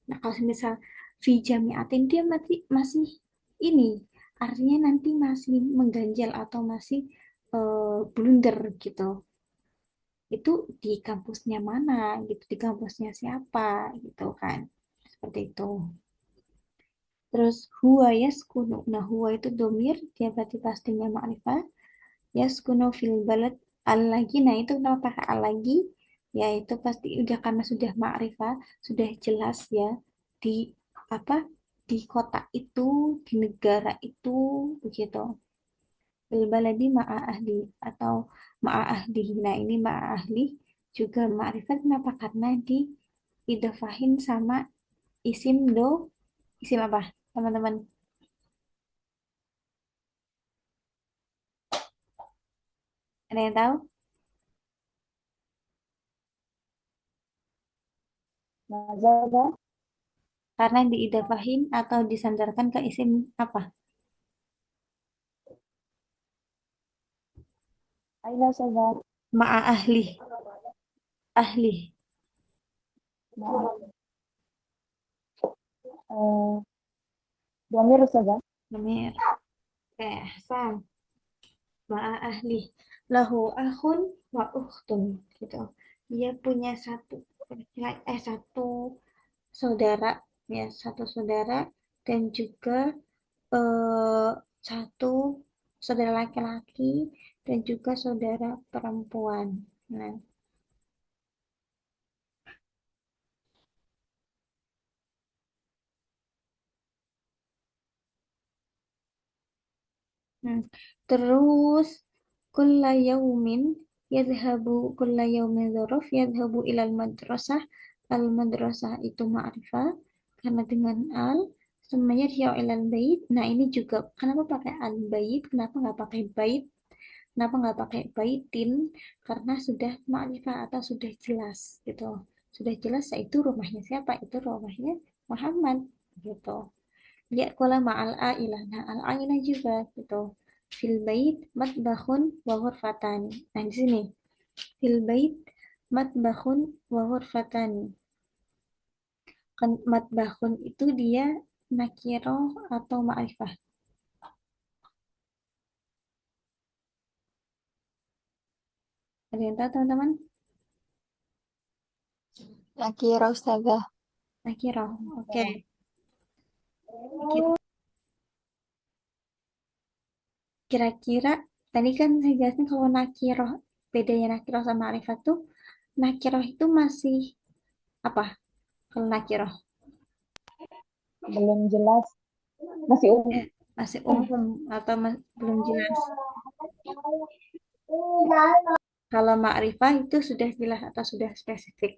Nah, kalau misal fi jamiatin dia masih ini artinya nanti masih mengganjal atau masih blunder gitu. Itu di kampusnya mana gitu, di kampusnya siapa gitu kan. Seperti itu. Terus huwa yaskunu. Nah, huwa itu domir, dia berarti pastinya ma'rifah. Yaskunu fil balad al lagi. Nah, itu kenapa pakai al lagi? Ya, itu pasti udah karena sudah ma'rifah, sudah jelas ya di apa? Di kota itu, di negara itu begitu. Fil baladi ma'a ahli atau ma'a ahli. Nah, ini ma'a ahli juga ma'rifat kenapa? Karena di idofahin sama isim isim apa? Teman-teman, ada yang tahu? Mazaga. Karena diidafahin atau disandarkan ke isim apa? Aina saja. Ma'a ahli. ahli. Nah, eh, Domir Ustazah. Namanya Ahsan. Ma'a ahli. Lahu akhun wa ukhtun. Gitu. Dia punya satu saudara, ya, satu saudara dan juga eh, satu saudara laki-laki dan juga saudara perempuan. Nah, hmm. Terus kulla yaumin kulla yaumin dzaraf yadhabu ilal madrasah. Al madrasah itu ma'rifah karena dengan al semuanya dia ilal bait. Nah, ini juga kenapa pakai al bait? Kenapa nggak pakai bait? Kenapa nggak pakai baitin? Karena sudah ma'rifah atau sudah jelas gitu. Sudah jelas yaitu rumahnya siapa? Itu rumahnya Muhammad gitu. Lihat kola ma'al ailah. Nah, al ailah juga gitu. Fil bait matbahun wa ghurfatani. Nah, di sini fil bait matbahun wa ghurfatani. Kan matbahun itu dia nakiroh atau ma'rifah. Ada yang tahu teman-teman? Nakira Ustazah. Nakiroh. Oke. Ki- Kira-kira tadi kan saya jelasin kalau nakiroh, bedanya nakiroh sama ma'rifah tuh, nakiroh itu masih apa? Kalau nakiroh Belum jelas. Masih umum. masih umum atau belum jelas. Kalau ma'rifah itu sudah jelas atau sudah spesifik.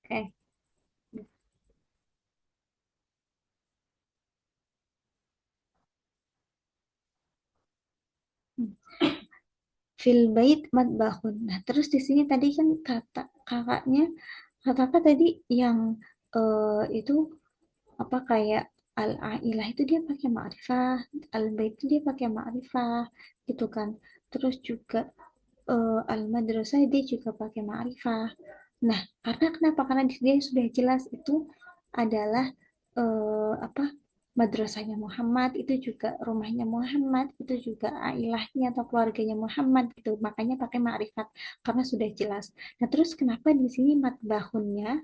Oke. Fil bait matbahun. Nah, terus di sini tadi kan kata kakak tadi yang itu apa kayak al-ailah itu dia pakai ma'rifah, al-bait itu dia pakai ma'rifah gitu kan. Terus juga al-madrasah dia juga pakai ma'rifah. Nah, karena kenapa? Karena dia sudah jelas itu adalah apa madrasahnya Muhammad, itu juga rumahnya Muhammad, itu juga ailahnya atau keluarganya Muhammad gitu. Makanya pakai ma'rifat karena sudah jelas. Nah, terus kenapa di sini matbahunnya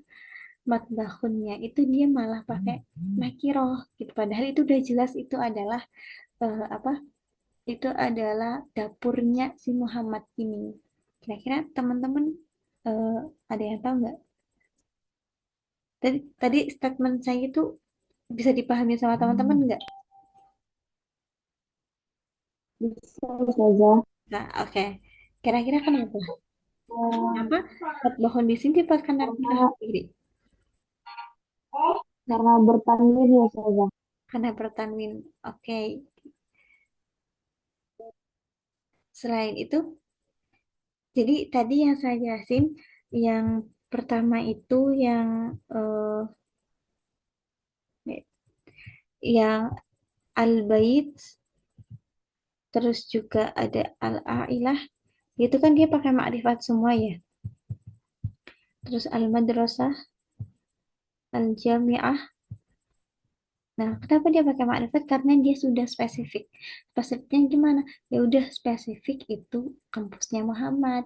itu dia malah pakai nakiroh gitu. Padahal itu udah jelas itu adalah apa? Itu adalah dapurnya si Muhammad ini. Kira-kira teman-teman ada yang tahu nggak? Tadi statement saya itu bisa dipahami sama teman-teman nggak? Bisa Ustazah. Nah, oke. Kira-kira kenapa? Eh, Kenapa bahkan di sini pakai nakirah karena, sendiri? karena bertanwin ya Ustazah. Karena bertanwin. Oke. Selain itu, jadi tadi yang saya jelasin, yang pertama itu yang al-bait, terus juga ada al-ailah. Itu kan dia pakai makrifat semua ya. Terus al-madrasah, al-jami'ah. Nah, kenapa dia pakai makrifat? Karena dia sudah spesifik. Spesifiknya gimana? Ya udah spesifik itu kampusnya Muhammad,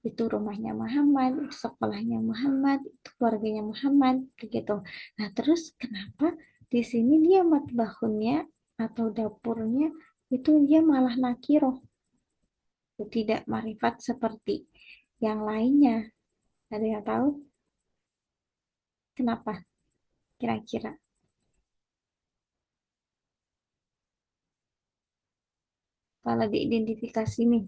itu rumahnya Muhammad, itu sekolahnya Muhammad, itu keluarganya Muhammad, begitu. Nah, terus kenapa di sini dia matbahunnya atau dapurnya itu dia malah nakiroh, tidak marifat seperti yang lainnya. Ada yang tahu kenapa? Kira-kira. Kalau diidentifikasi nih,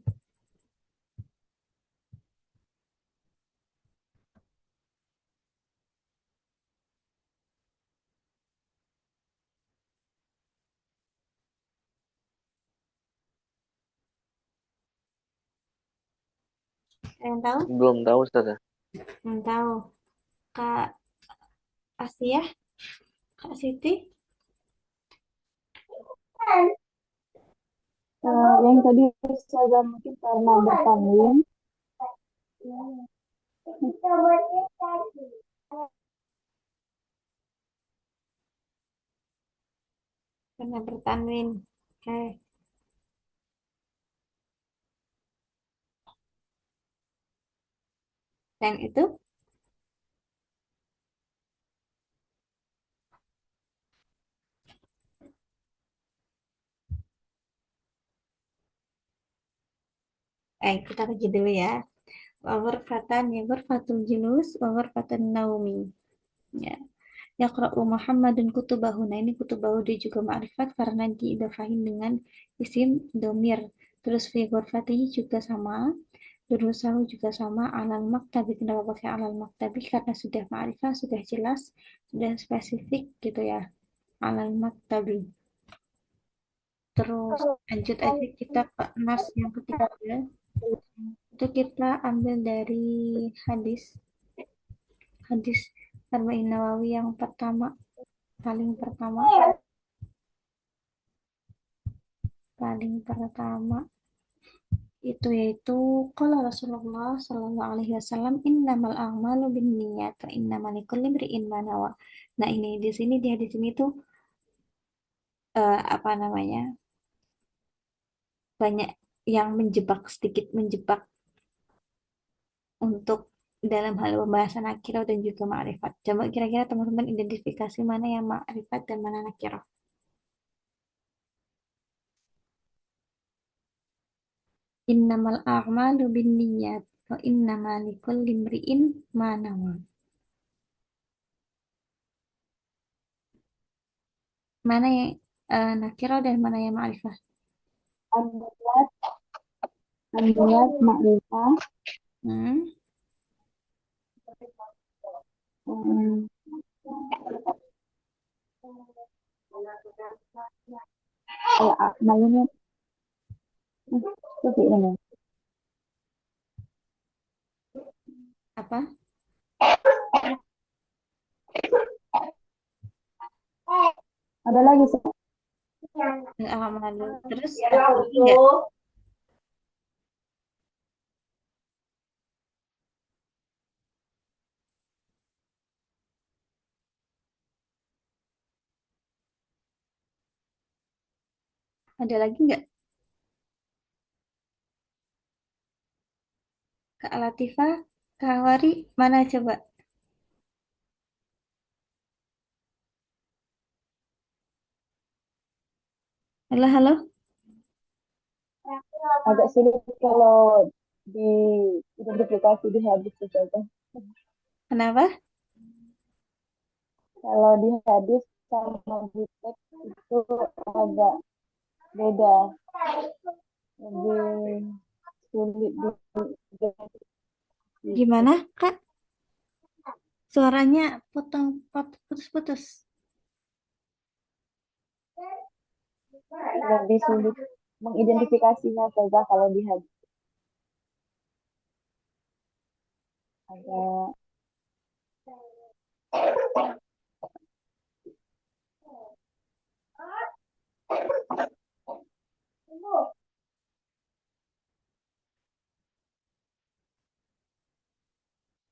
ada yang tahu? Belum tahu Ustazah. Yang tahu. Kak Asia, Kak Siti, Yang tadi Ustazah mungkin karena bertanwin. Karena bertanwin. Oke. Dan itu kita lagi dulu ya. Waghurfatan ya ghurfatul julus wa ghurfatan naumi. Ya. Yaqra'u Muhammadun kutubahu. Nah, ini kutubahu dia juga ma'rifat karena diidafahin dengan isim domir. Terus fi ghurfatihi juga sama. Durusahu juga sama. Alal maktabi. Kenapa pakai alal maktabi? Karena sudah ma'rifat, sudah jelas, sudah spesifik gitu ya. Alal maktabi. Terus lanjut aja kita ke nas yang ketiga. Itu kita ambil dari hadis hadis Arba'in Nawawi yang paling pertama paling pertama itu yaitu qala Rasulullah Shallallahu Alaihi Wasallam innamal a'malu binniyat wa innamal likulli imri'in ma nawa. Nah, ini di sini di hadis ini tuh apa namanya, banyak yang menjebak, sedikit menjebak untuk dalam hal pembahasan nakirah dan juga ma'rifat. Coba kira-kira teman-teman identifikasi mana yang ma'rifat dan mana nakirah. Innamal a'malu binniyat wa innamal likulli imri'in ma nawa. Mana yang nakirah dan mana yang ma'rifah? An-niyat, an-niyat ma'rifah. Hmm? Hmm, Al-a'mal ini seperti ini. Apa? Ada lagi sih. Al-a'malu. Terus ada lagi nggak? Ada lagi nggak? Kak Latifah, Kak Wari, mana coba? Halo, halo. Agak sulit kalau di identifikasi di hadis itu aja. Kenapa? Kalau di hadis sama di teks itu agak beda, lebih sulit diidentifikasi. Gimana, Kak? Suaranya putus-putus. Lebih sulit mengidentifikasinya saja kalau di hadis agak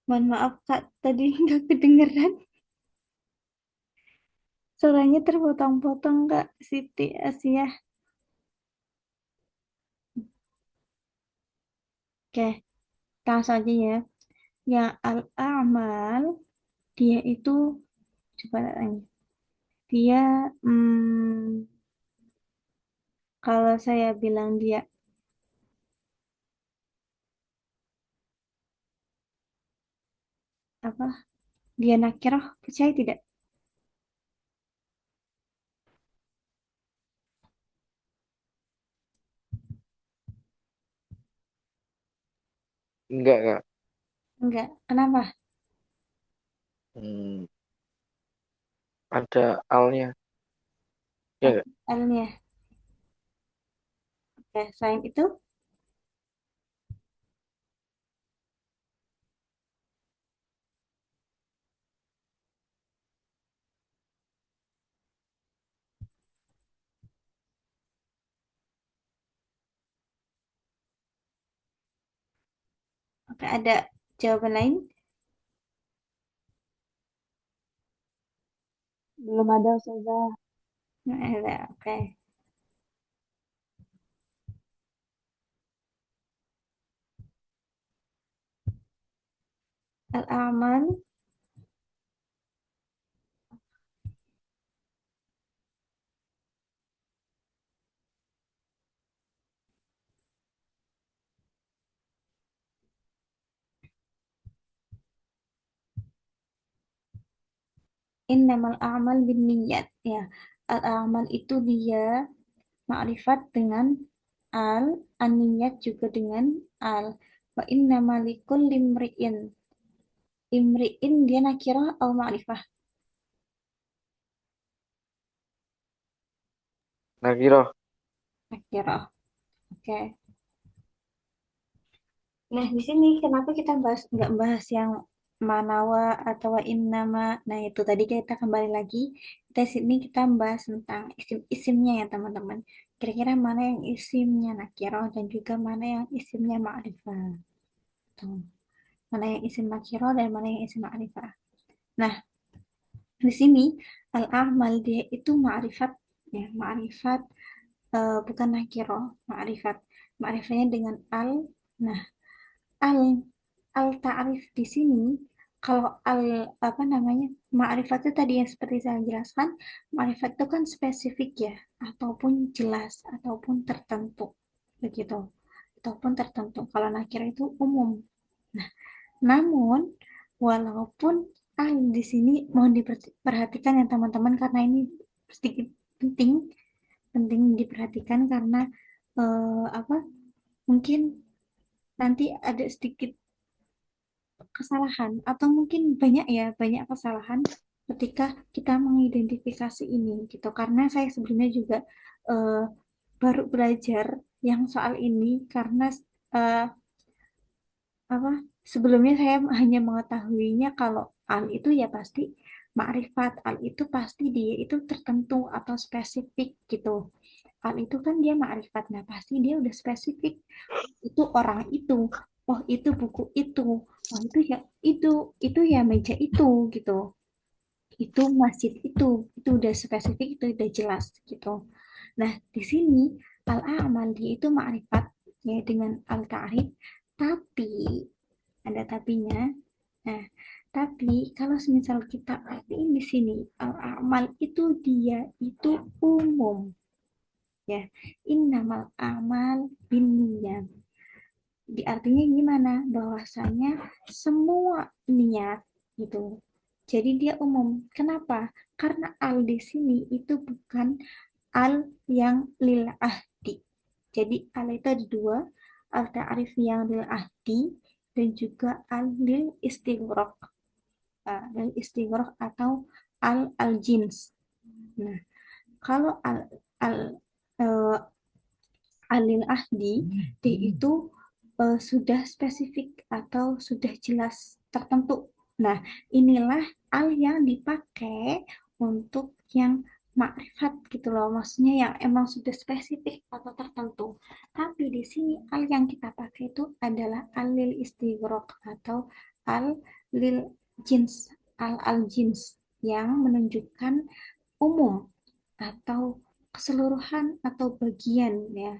Mohon maaf, Kak. Tadi nggak kedengeran. Suaranya terpotong-potong, Kak. Siti Asia. Oke, langsung aja ya. Yang al-amal, dia itu, coba tanya. Dia, kalau saya bilang dia apa? Dia nakirah, percaya tidak? Enggak, Kak. Enggak. Kenapa? Hmm, ada alnya. Ya enggak? L-nya. Oke, selain itu, oke, ada Jawaban lain? Belum ada Ustazah. Nggak ada. Oke. Al-a'mal innamal a'mal binniyat. Ya, al-a'mal itu dia ma'rifat dengan al, an-niyat juga dengan al. Wa innamal likulli imri'in. Imri'in dia nakirah atau ma'rifah? Nakiroh. Nakirah. Oke. Nah, di sini kenapa kita nggak bahas yang manawa atau innama? Nah, itu tadi kita kembali lagi. Kita sini kita bahas tentang isim-isimnya ya, teman-teman. Kira-kira mana yang isimnya nakirah dan juga mana yang isimnya ma'rifah. Tuh. Mana yang isim nakirah dan mana yang isim ma'rifah. Nah, di sini al-a'mal dia itu ma'rifat ya, ma'rifat bukan nakirah, ma'rifat. Ma'rifahnya dengan al. Nah, al al ta'rif di sini kalau al apa namanya ma'rifat itu tadi yang seperti saya jelaskan, ma'rifat itu kan spesifik ya, ataupun jelas ataupun tertentu begitu, ataupun tertentu. Kalau nakir itu umum. Nah, namun walaupun al di sini mohon diperhatikan ya teman-teman, karena ini sedikit penting penting diperhatikan karena apa mungkin nanti ada sedikit kesalahan atau mungkin banyak ya banyak kesalahan ketika kita mengidentifikasi ini gitu, karena saya sebelumnya juga eh, baru belajar yang soal ini karena eh, apa sebelumnya saya hanya mengetahuinya kalau al itu ya pasti makrifat, al itu pasti dia itu tertentu atau spesifik gitu. Al itu kan dia makrifat, nah pasti dia udah spesifik, itu orang itu, oh itu buku itu, oh itu ya meja itu gitu, itu masjid itu udah spesifik, itu udah jelas gitu. Nah di sini al-a'mal dia itu ma'rifat ya dengan al-ta'rif, tapi ada tapinya. Nah tapi kalau misal kita artiin di sini al-a'mal itu dia itu umum ya, innamal a'mal binniyat. Di artinya gimana? Bahwasanya semua niat gitu. Jadi dia umum. Kenapa? Karena al di sini itu bukan al yang lil ahdi. Jadi al itu ada dua, al ta'rif yang lil ahdi dan juga al lil istighraq. Lil istighraq atau al jins. Nah, kalau al eh, alil ahdi dia itu sudah spesifik atau sudah jelas tertentu. Nah, inilah al yang dipakai untuk yang makrifat gitu loh. Maksudnya yang emang sudah spesifik atau tertentu. Tapi di sini al yang kita pakai itu adalah alil istighraq atau al lil jins, al jins yang menunjukkan umum atau keseluruhan atau bagian ya,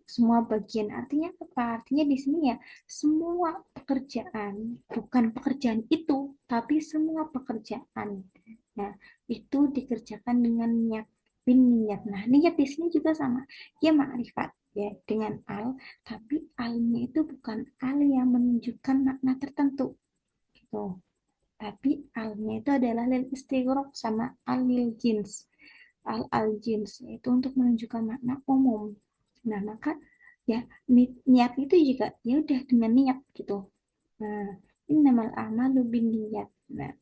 semua bagian. Artinya apa? Artinya di sini ya semua pekerjaan, bukan pekerjaan itu, tapi semua pekerjaan. Nah, itu dikerjakan dengan niat, bin niat. Nah, niat di sini juga sama. Dia ma'rifat ya dengan al, tapi alnya itu bukan al yang menunjukkan makna tertentu gitu. Tapi alnya itu adalah lil istighraq sama al lil jins. Al jins itu untuk menunjukkan makna umum. Nah, maka ya niat itu juga ya udah dengan niat gitu. Nah, innamal a'malu binniyat. Nah,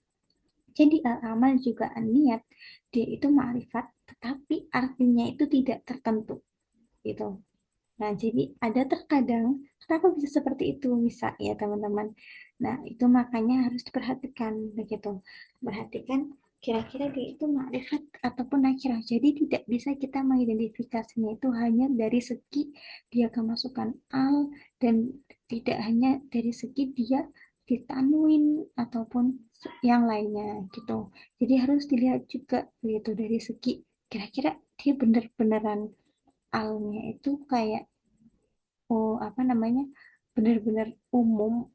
jadi al-amal juga niat, dia itu ma'rifat, tetapi artinya itu tidak tertentu gitu. Nah, jadi ada terkadang kenapa bisa seperti itu bisa ya teman-teman. Nah, itu makanya harus diperhatikan begitu. Perhatikan kira-kira dia itu makrifat ataupun nakirah. Jadi tidak bisa kita mengidentifikasinya itu hanya dari segi dia kemasukan al, dan tidak hanya dari segi dia ditanwin ataupun yang lainnya gitu. Jadi harus dilihat juga gitu dari segi kira-kira dia bener-beneran alnya itu kayak apa namanya bener-bener umum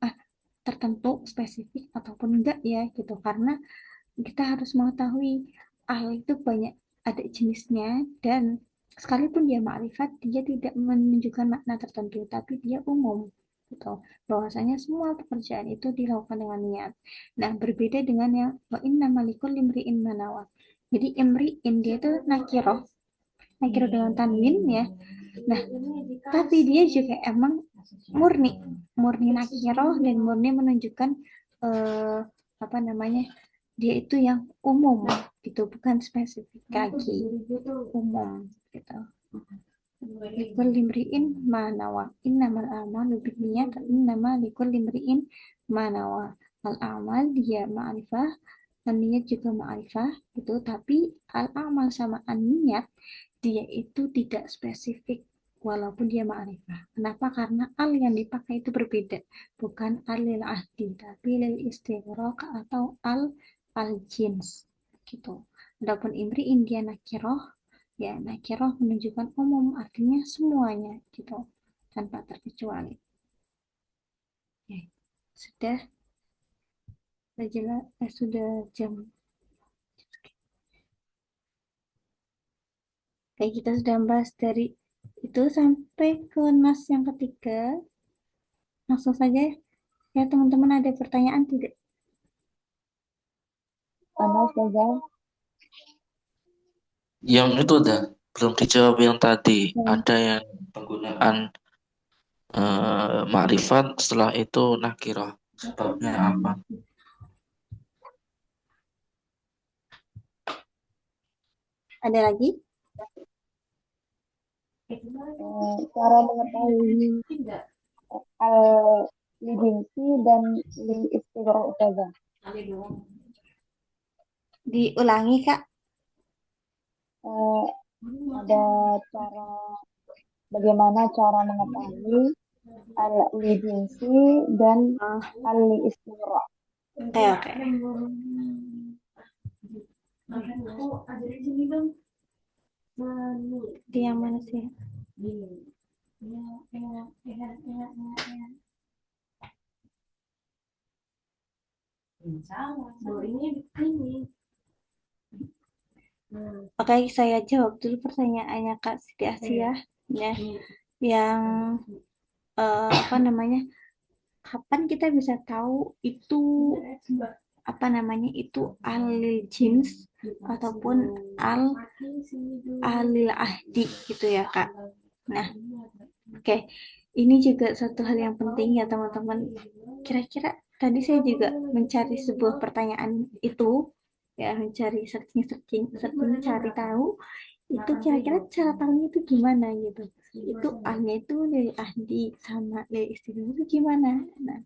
tertentu spesifik ataupun enggak ya gitu. Karena kita harus mengetahui al itu banyak ada jenisnya, dan sekalipun dia ma'rifat dia tidak menunjukkan makna tertentu tapi dia umum gitu, bahwasanya semua pekerjaan itu dilakukan dengan niat. Nah, berbeda dengan yang wa inna malikul limri'in manawa. Jadi imri'in dia itu nakiro dengan tanwin ya. Nah, tapi dia juga emang murni murni nakiro dan murni menunjukkan eh, apa namanya dia itu yang umum gitu, bukan spesifik lagi, umum gitu. Likul limriin manawa innamal a'malu binniyat innama likul limriin manawa. Al amal dia ma'rifah dan niat juga ma'rifah gitu, tapi al amal sama an niat dia itu tidak spesifik walaupun dia ma'rifah. Kenapa? Karena al yang dipakai itu berbeda, bukan al lil ahdi tapi lil istighraq atau al jins gitu. Adapun imri'in dia nakiroh, ya nakiroh menunjukkan umum, artinya semuanya gitu tanpa terkecuali. Oke, sudah jelas, sudah jam. Oke, kita sudah bahas dari itu sampai ke nas yang ketiga. Langsung saja ya teman-teman, ada pertanyaan tidak? Mana saja? Yang itu udah belum dijawab yang tadi. Ya. Ada yang penggunaan makrifat setelah itu nakirah. Sebabnya apa? Ada lagi? Cara mengetahui al lidinsi dan li istighraq saja. Diulangi Kak. Ada cara bagaimana cara mengetahui al lidinsi dan al li istighraq. Oke, oke. Di yang mana sih? Oke, saya jawab dulu pertanyaannya Kak Siti Asia ya. Yang apa namanya? Kapan kita bisa tahu itu apa namanya itu alil jins ataupun alil ahdi gitu ya Kak. Nah, oke. Ini juga satu hal yang penting ya teman-teman. Kira-kira tadi saya juga mencari sebuah pertanyaan itu ya, mencari searching cari tahu itu kira-kira cara tahunya itu gimana gitu. Itu ahnya itu dari ahdi sama dari istimewa itu gimana. Nah,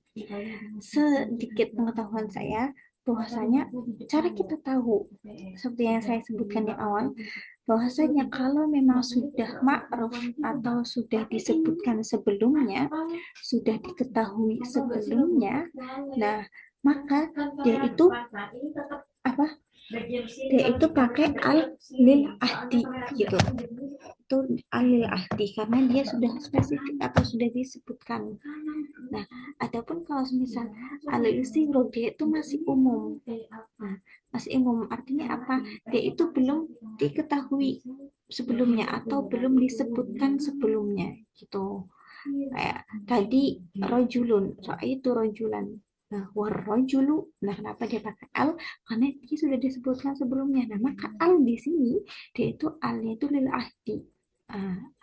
sedikit pengetahuan saya bahwasanya cara kita tahu seperti yang saya sebutkan di awal, bahwasanya kalau memang sudah ma'ruf atau sudah disebutkan sebelumnya, sudah diketahui sebelumnya, nah maka dia itu apa? Dia itu pakai al lil ahdi gitu. Itu al lil ahdi karena dia sudah spesifik atau sudah disebutkan. Nah, adapun kalau misal al istighraq dia itu masih umum. Nah, masih umum artinya apa? Dia itu belum diketahui sebelumnya atau belum disebutkan sebelumnya gitu. Kayak tadi rojulun, itu rojulan. Nah, warrojulu. Nah, kenapa dia pakai al? Karena dia sudah disebutkan sebelumnya. Nah, maka al di sini dia itu alnya itu lil ahdi.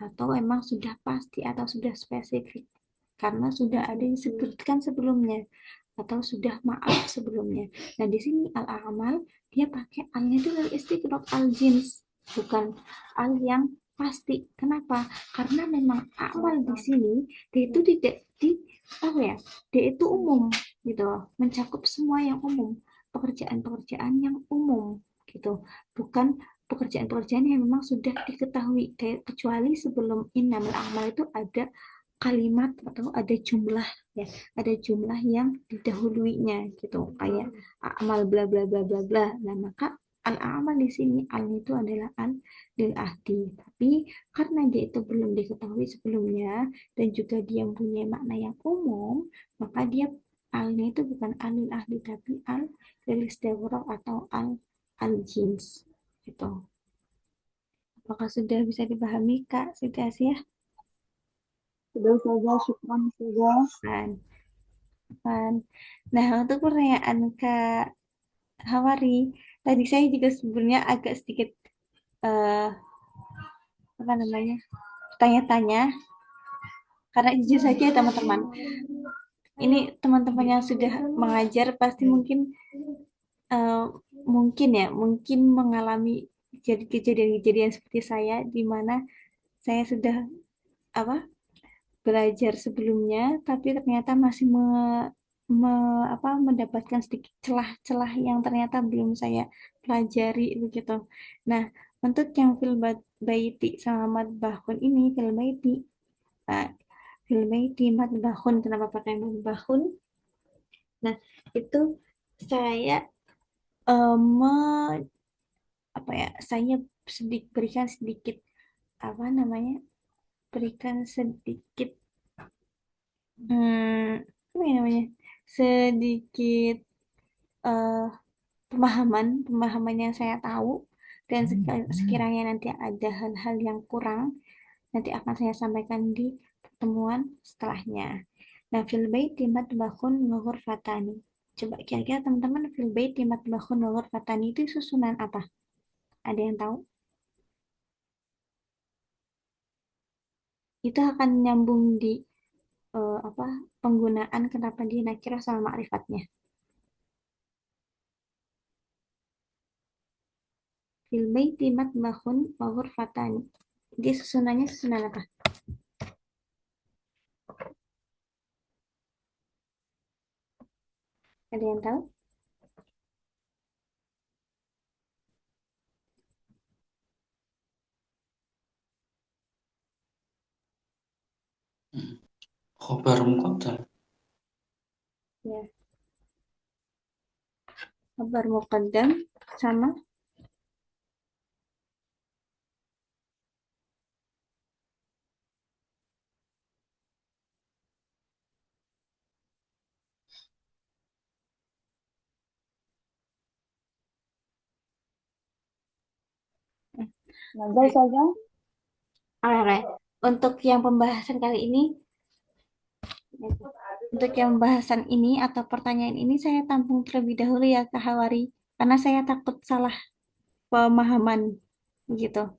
Atau emang sudah pasti atau sudah spesifik karena sudah ada yang disebutkan sebelumnya atau sudah maaf sebelumnya. Nah, di sini al-amal dia pakai alnya itu lil istighraq al jins, bukan al yang pasti. Kenapa? Karena memang amal di sini dia itu tidak di apa ya? Dia itu umum gitu loh, mencakup semua yang umum, pekerjaan-pekerjaan yang umum gitu, bukan pekerjaan-pekerjaan yang memang sudah diketahui. Kecuali sebelum innamal amal itu ada kalimat atau ada jumlah ya, ada jumlah yang didahuluinya gitu, kayak amal bla bla bla bla bla. Nah, maka al-amal di sini al itu adalah al lil ahdi. Tapi karena dia itu belum diketahui sebelumnya dan juga dia mempunyai makna yang umum, maka dia alnya itu bukan al lil ahdi tapi al lil istighraq atau al jins gitu. Apakah sudah bisa dipahami Kak Siti Asiyah? Sudah saja, syukran saja. Kan? Kan. Nah, untuk pertanyaan Kak Hawari, tadi saya juga sebenarnya agak sedikit eh, apa namanya tanya-tanya, karena jujur saja ya teman-teman, ini teman-teman yang sudah mengajar pasti eh, mungkin mengalami jadi kejadian-kejadian seperti saya, di mana saya sudah apa belajar sebelumnya, tapi ternyata masih mendapatkan sedikit celah-celah yang ternyata belum saya pelajari begitu. Nah, untuk yang fil baiti sama madbahun ini, nah, fil baiti madbahun, kenapa pakai madbahun? Nah, itu saya eh, me- apa ya? Saya berikan sedikit apa namanya? Berikan sedikit apa ya namanya? Sedikit eh, pemahaman yang saya tahu, dan sekiranya nanti ada hal-hal yang kurang, nanti akan saya sampaikan di pertemuan setelahnya. Nah, fil baiti matbahun wa ghurfatani. Coba kira-kira teman-teman, fil baiti matbahun wa ghurfatani itu susunan apa? Ada yang tahu? Itu akan nyambung di apa penggunaan kenapa dia nakirah sama ma'rifatnya. Fil baiti matbahun wa ghurfatani. Dia susunannya susunan apa? Ada yang tahu? Khobar muqaddam. Ya, kabar muqaddam sama Nazar saja. Oke. Untuk yang pembahasan kali ini, untuk yang pembahasan ini atau pertanyaan ini saya tampung terlebih dahulu ya Kak Hawari, karena saya takut salah pemahaman gitu.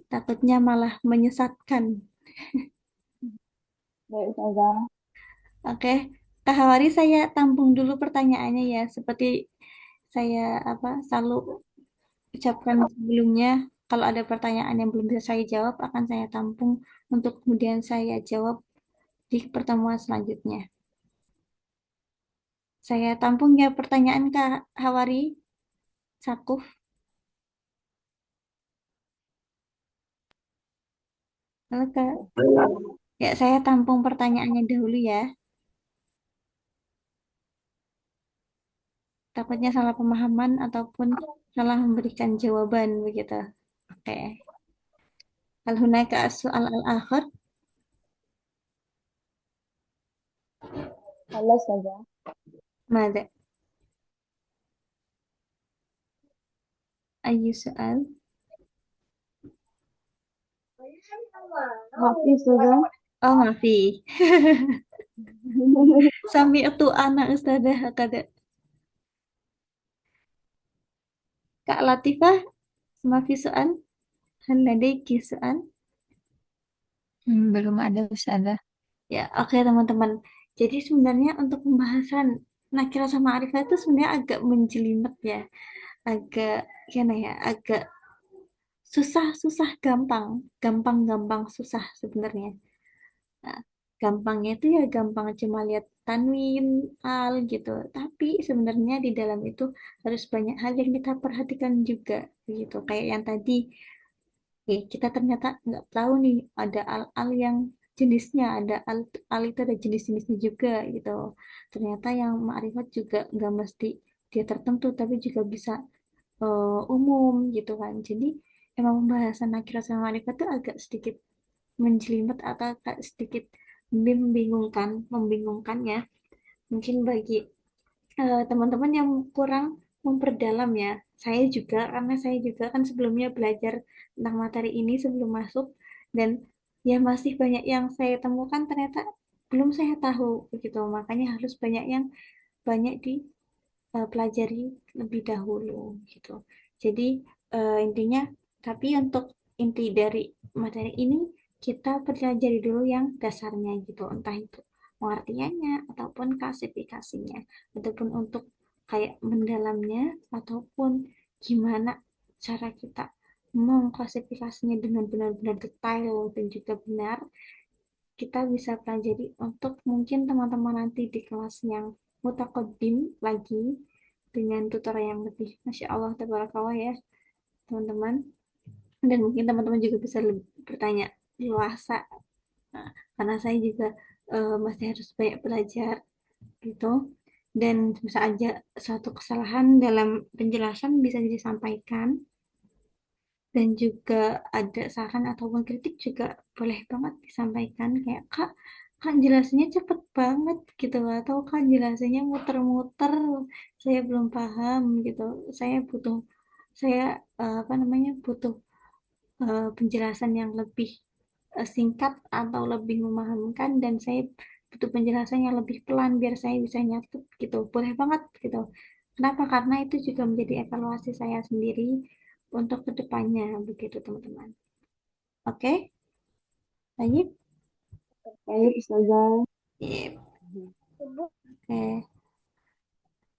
Takutnya malah menyesatkan. Baik saja. Oke, Kak Hawari saya tampung dulu pertanyaannya ya, seperti saya selalu ucapkan sebelumnya. Kalau ada pertanyaan yang belum bisa saya jawab, akan saya tampung untuk kemudian saya jawab di pertemuan selanjutnya. Saya tampung ya pertanyaan Kak Hawari, Sakuf. Halo Kak. Ya, saya tampung pertanyaannya dahulu ya. Takutnya salah pemahaman ataupun salah memberikan jawaban begitu. Oke. Hal hunaka soal al-akhir. Salah saja. Mada? Ayu soal. Mafi saja. Oh, maafi. Sami itu anak ustazah kada. Kak Latifah, maafi soal. Hal ladaiki soal. Belum ada Ustazah. Ya, oke teman-teman. Jadi sebenarnya untuk pembahasan nakira sama arifah itu sebenarnya agak menjelimet ya. Agak gimana ya? Agak susah-susah gampang. Gampang-gampang susah sebenarnya. Nah, gampangnya itu ya gampang cuma lihat tanwin, al gitu. Tapi sebenarnya di dalam itu harus banyak hal yang kita perhatikan juga gitu. Kayak yang tadi kita ternyata nggak tahu nih ada al-al yang jenisnya, ada al itu ada jenis-jenisnya juga gitu. Ternyata yang ma'rifat juga nggak mesti dia tertentu, tapi juga bisa umum gitu kan. Jadi emang pembahasan nakirah sama ma'rifat itu agak sedikit menjelimet atau agak sedikit membingungkan ya. Mungkin bagi teman-teman yang kurang memperdalam ya. Saya juga, karena saya juga kan sebelumnya belajar tentang materi ini sebelum masuk, dan ya masih banyak yang saya temukan ternyata belum saya tahu begitu. Makanya harus banyak dipelajari lebih dahulu gitu. Jadi intinya, tapi untuk inti dari materi ini kita pelajari dulu yang dasarnya gitu, entah itu pengertiannya ataupun klasifikasinya, ataupun untuk kayak mendalamnya, ataupun gimana cara kita mengklasifikasinya dengan benar-benar detail dan juga benar, kita bisa pelajari untuk mungkin teman-teman nanti di kelas yang mutakodim lagi dengan tutor yang lebih Masya Allah tabarakallah ya teman-teman, dan mungkin teman-teman juga bisa bertanya luasa. Nah, karena saya juga masih harus banyak belajar gitu, dan bisa aja suatu kesalahan dalam penjelasan bisa disampaikan, dan juga ada saran ataupun kritik juga boleh banget disampaikan, kayak kak kak jelasinnya cepet banget gitu, atau kak jelasinnya muter-muter, saya belum paham gitu, saya butuh saya apa namanya butuh penjelasan yang lebih singkat atau lebih memahamkan, dan saya butuh penjelasan yang lebih pelan biar saya bisa nyatet gitu, boleh banget gitu. Kenapa? Karena itu juga menjadi evaluasi saya sendiri untuk kedepannya begitu teman-teman. Oke, lanjut. Baik, Ustazah. Yep. Oke,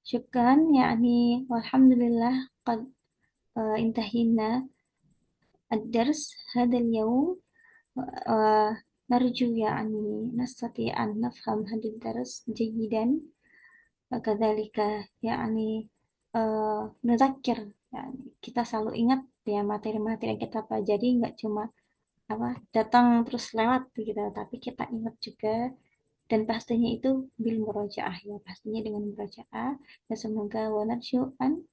syukran yakni walhamdulillah qad intahina ad-dars hadal yaum. نرجو يعني نستطيع أن نفهم هذا الدرس جيدا، وكذلك يعني نذكر, يعني kita selalu ingat ya materi-materi yang kita pelajari, nggak cuma apa datang terus lewat gitu, tapi kita ingat juga, dan pastinya itu bil murojaah ya, pastinya dengan murojaah, dan semoga wanarju an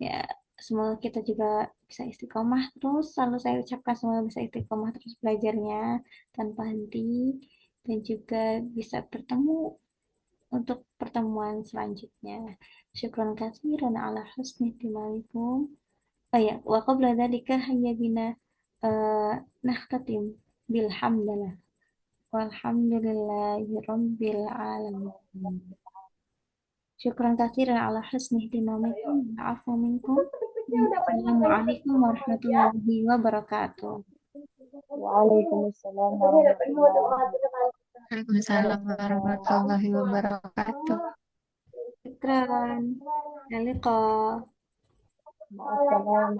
ya, semoga kita juga bisa istiqomah terus, selalu saya ucapkan semoga bisa istiqomah terus belajarnya tanpa henti, dan juga bisa bertemu untuk pertemuan selanjutnya. Syukran katsiran ala husni timalikum. Oh ya, wa qabla dzalika hayya bina nakhtatim bilhamdalillah. Walhamdulillahi rabbil alamin. Syukran katsiran ala husni ihtimamikum wa afu minkum. Assalamualaikum warahmatullahi wabarakatuh. Waalaikumsalam warahmatullahi wabarakatuh. Waalaikumsalam warahmatullahi wabarakatuh. Syukran. Alika. Ma'assalam.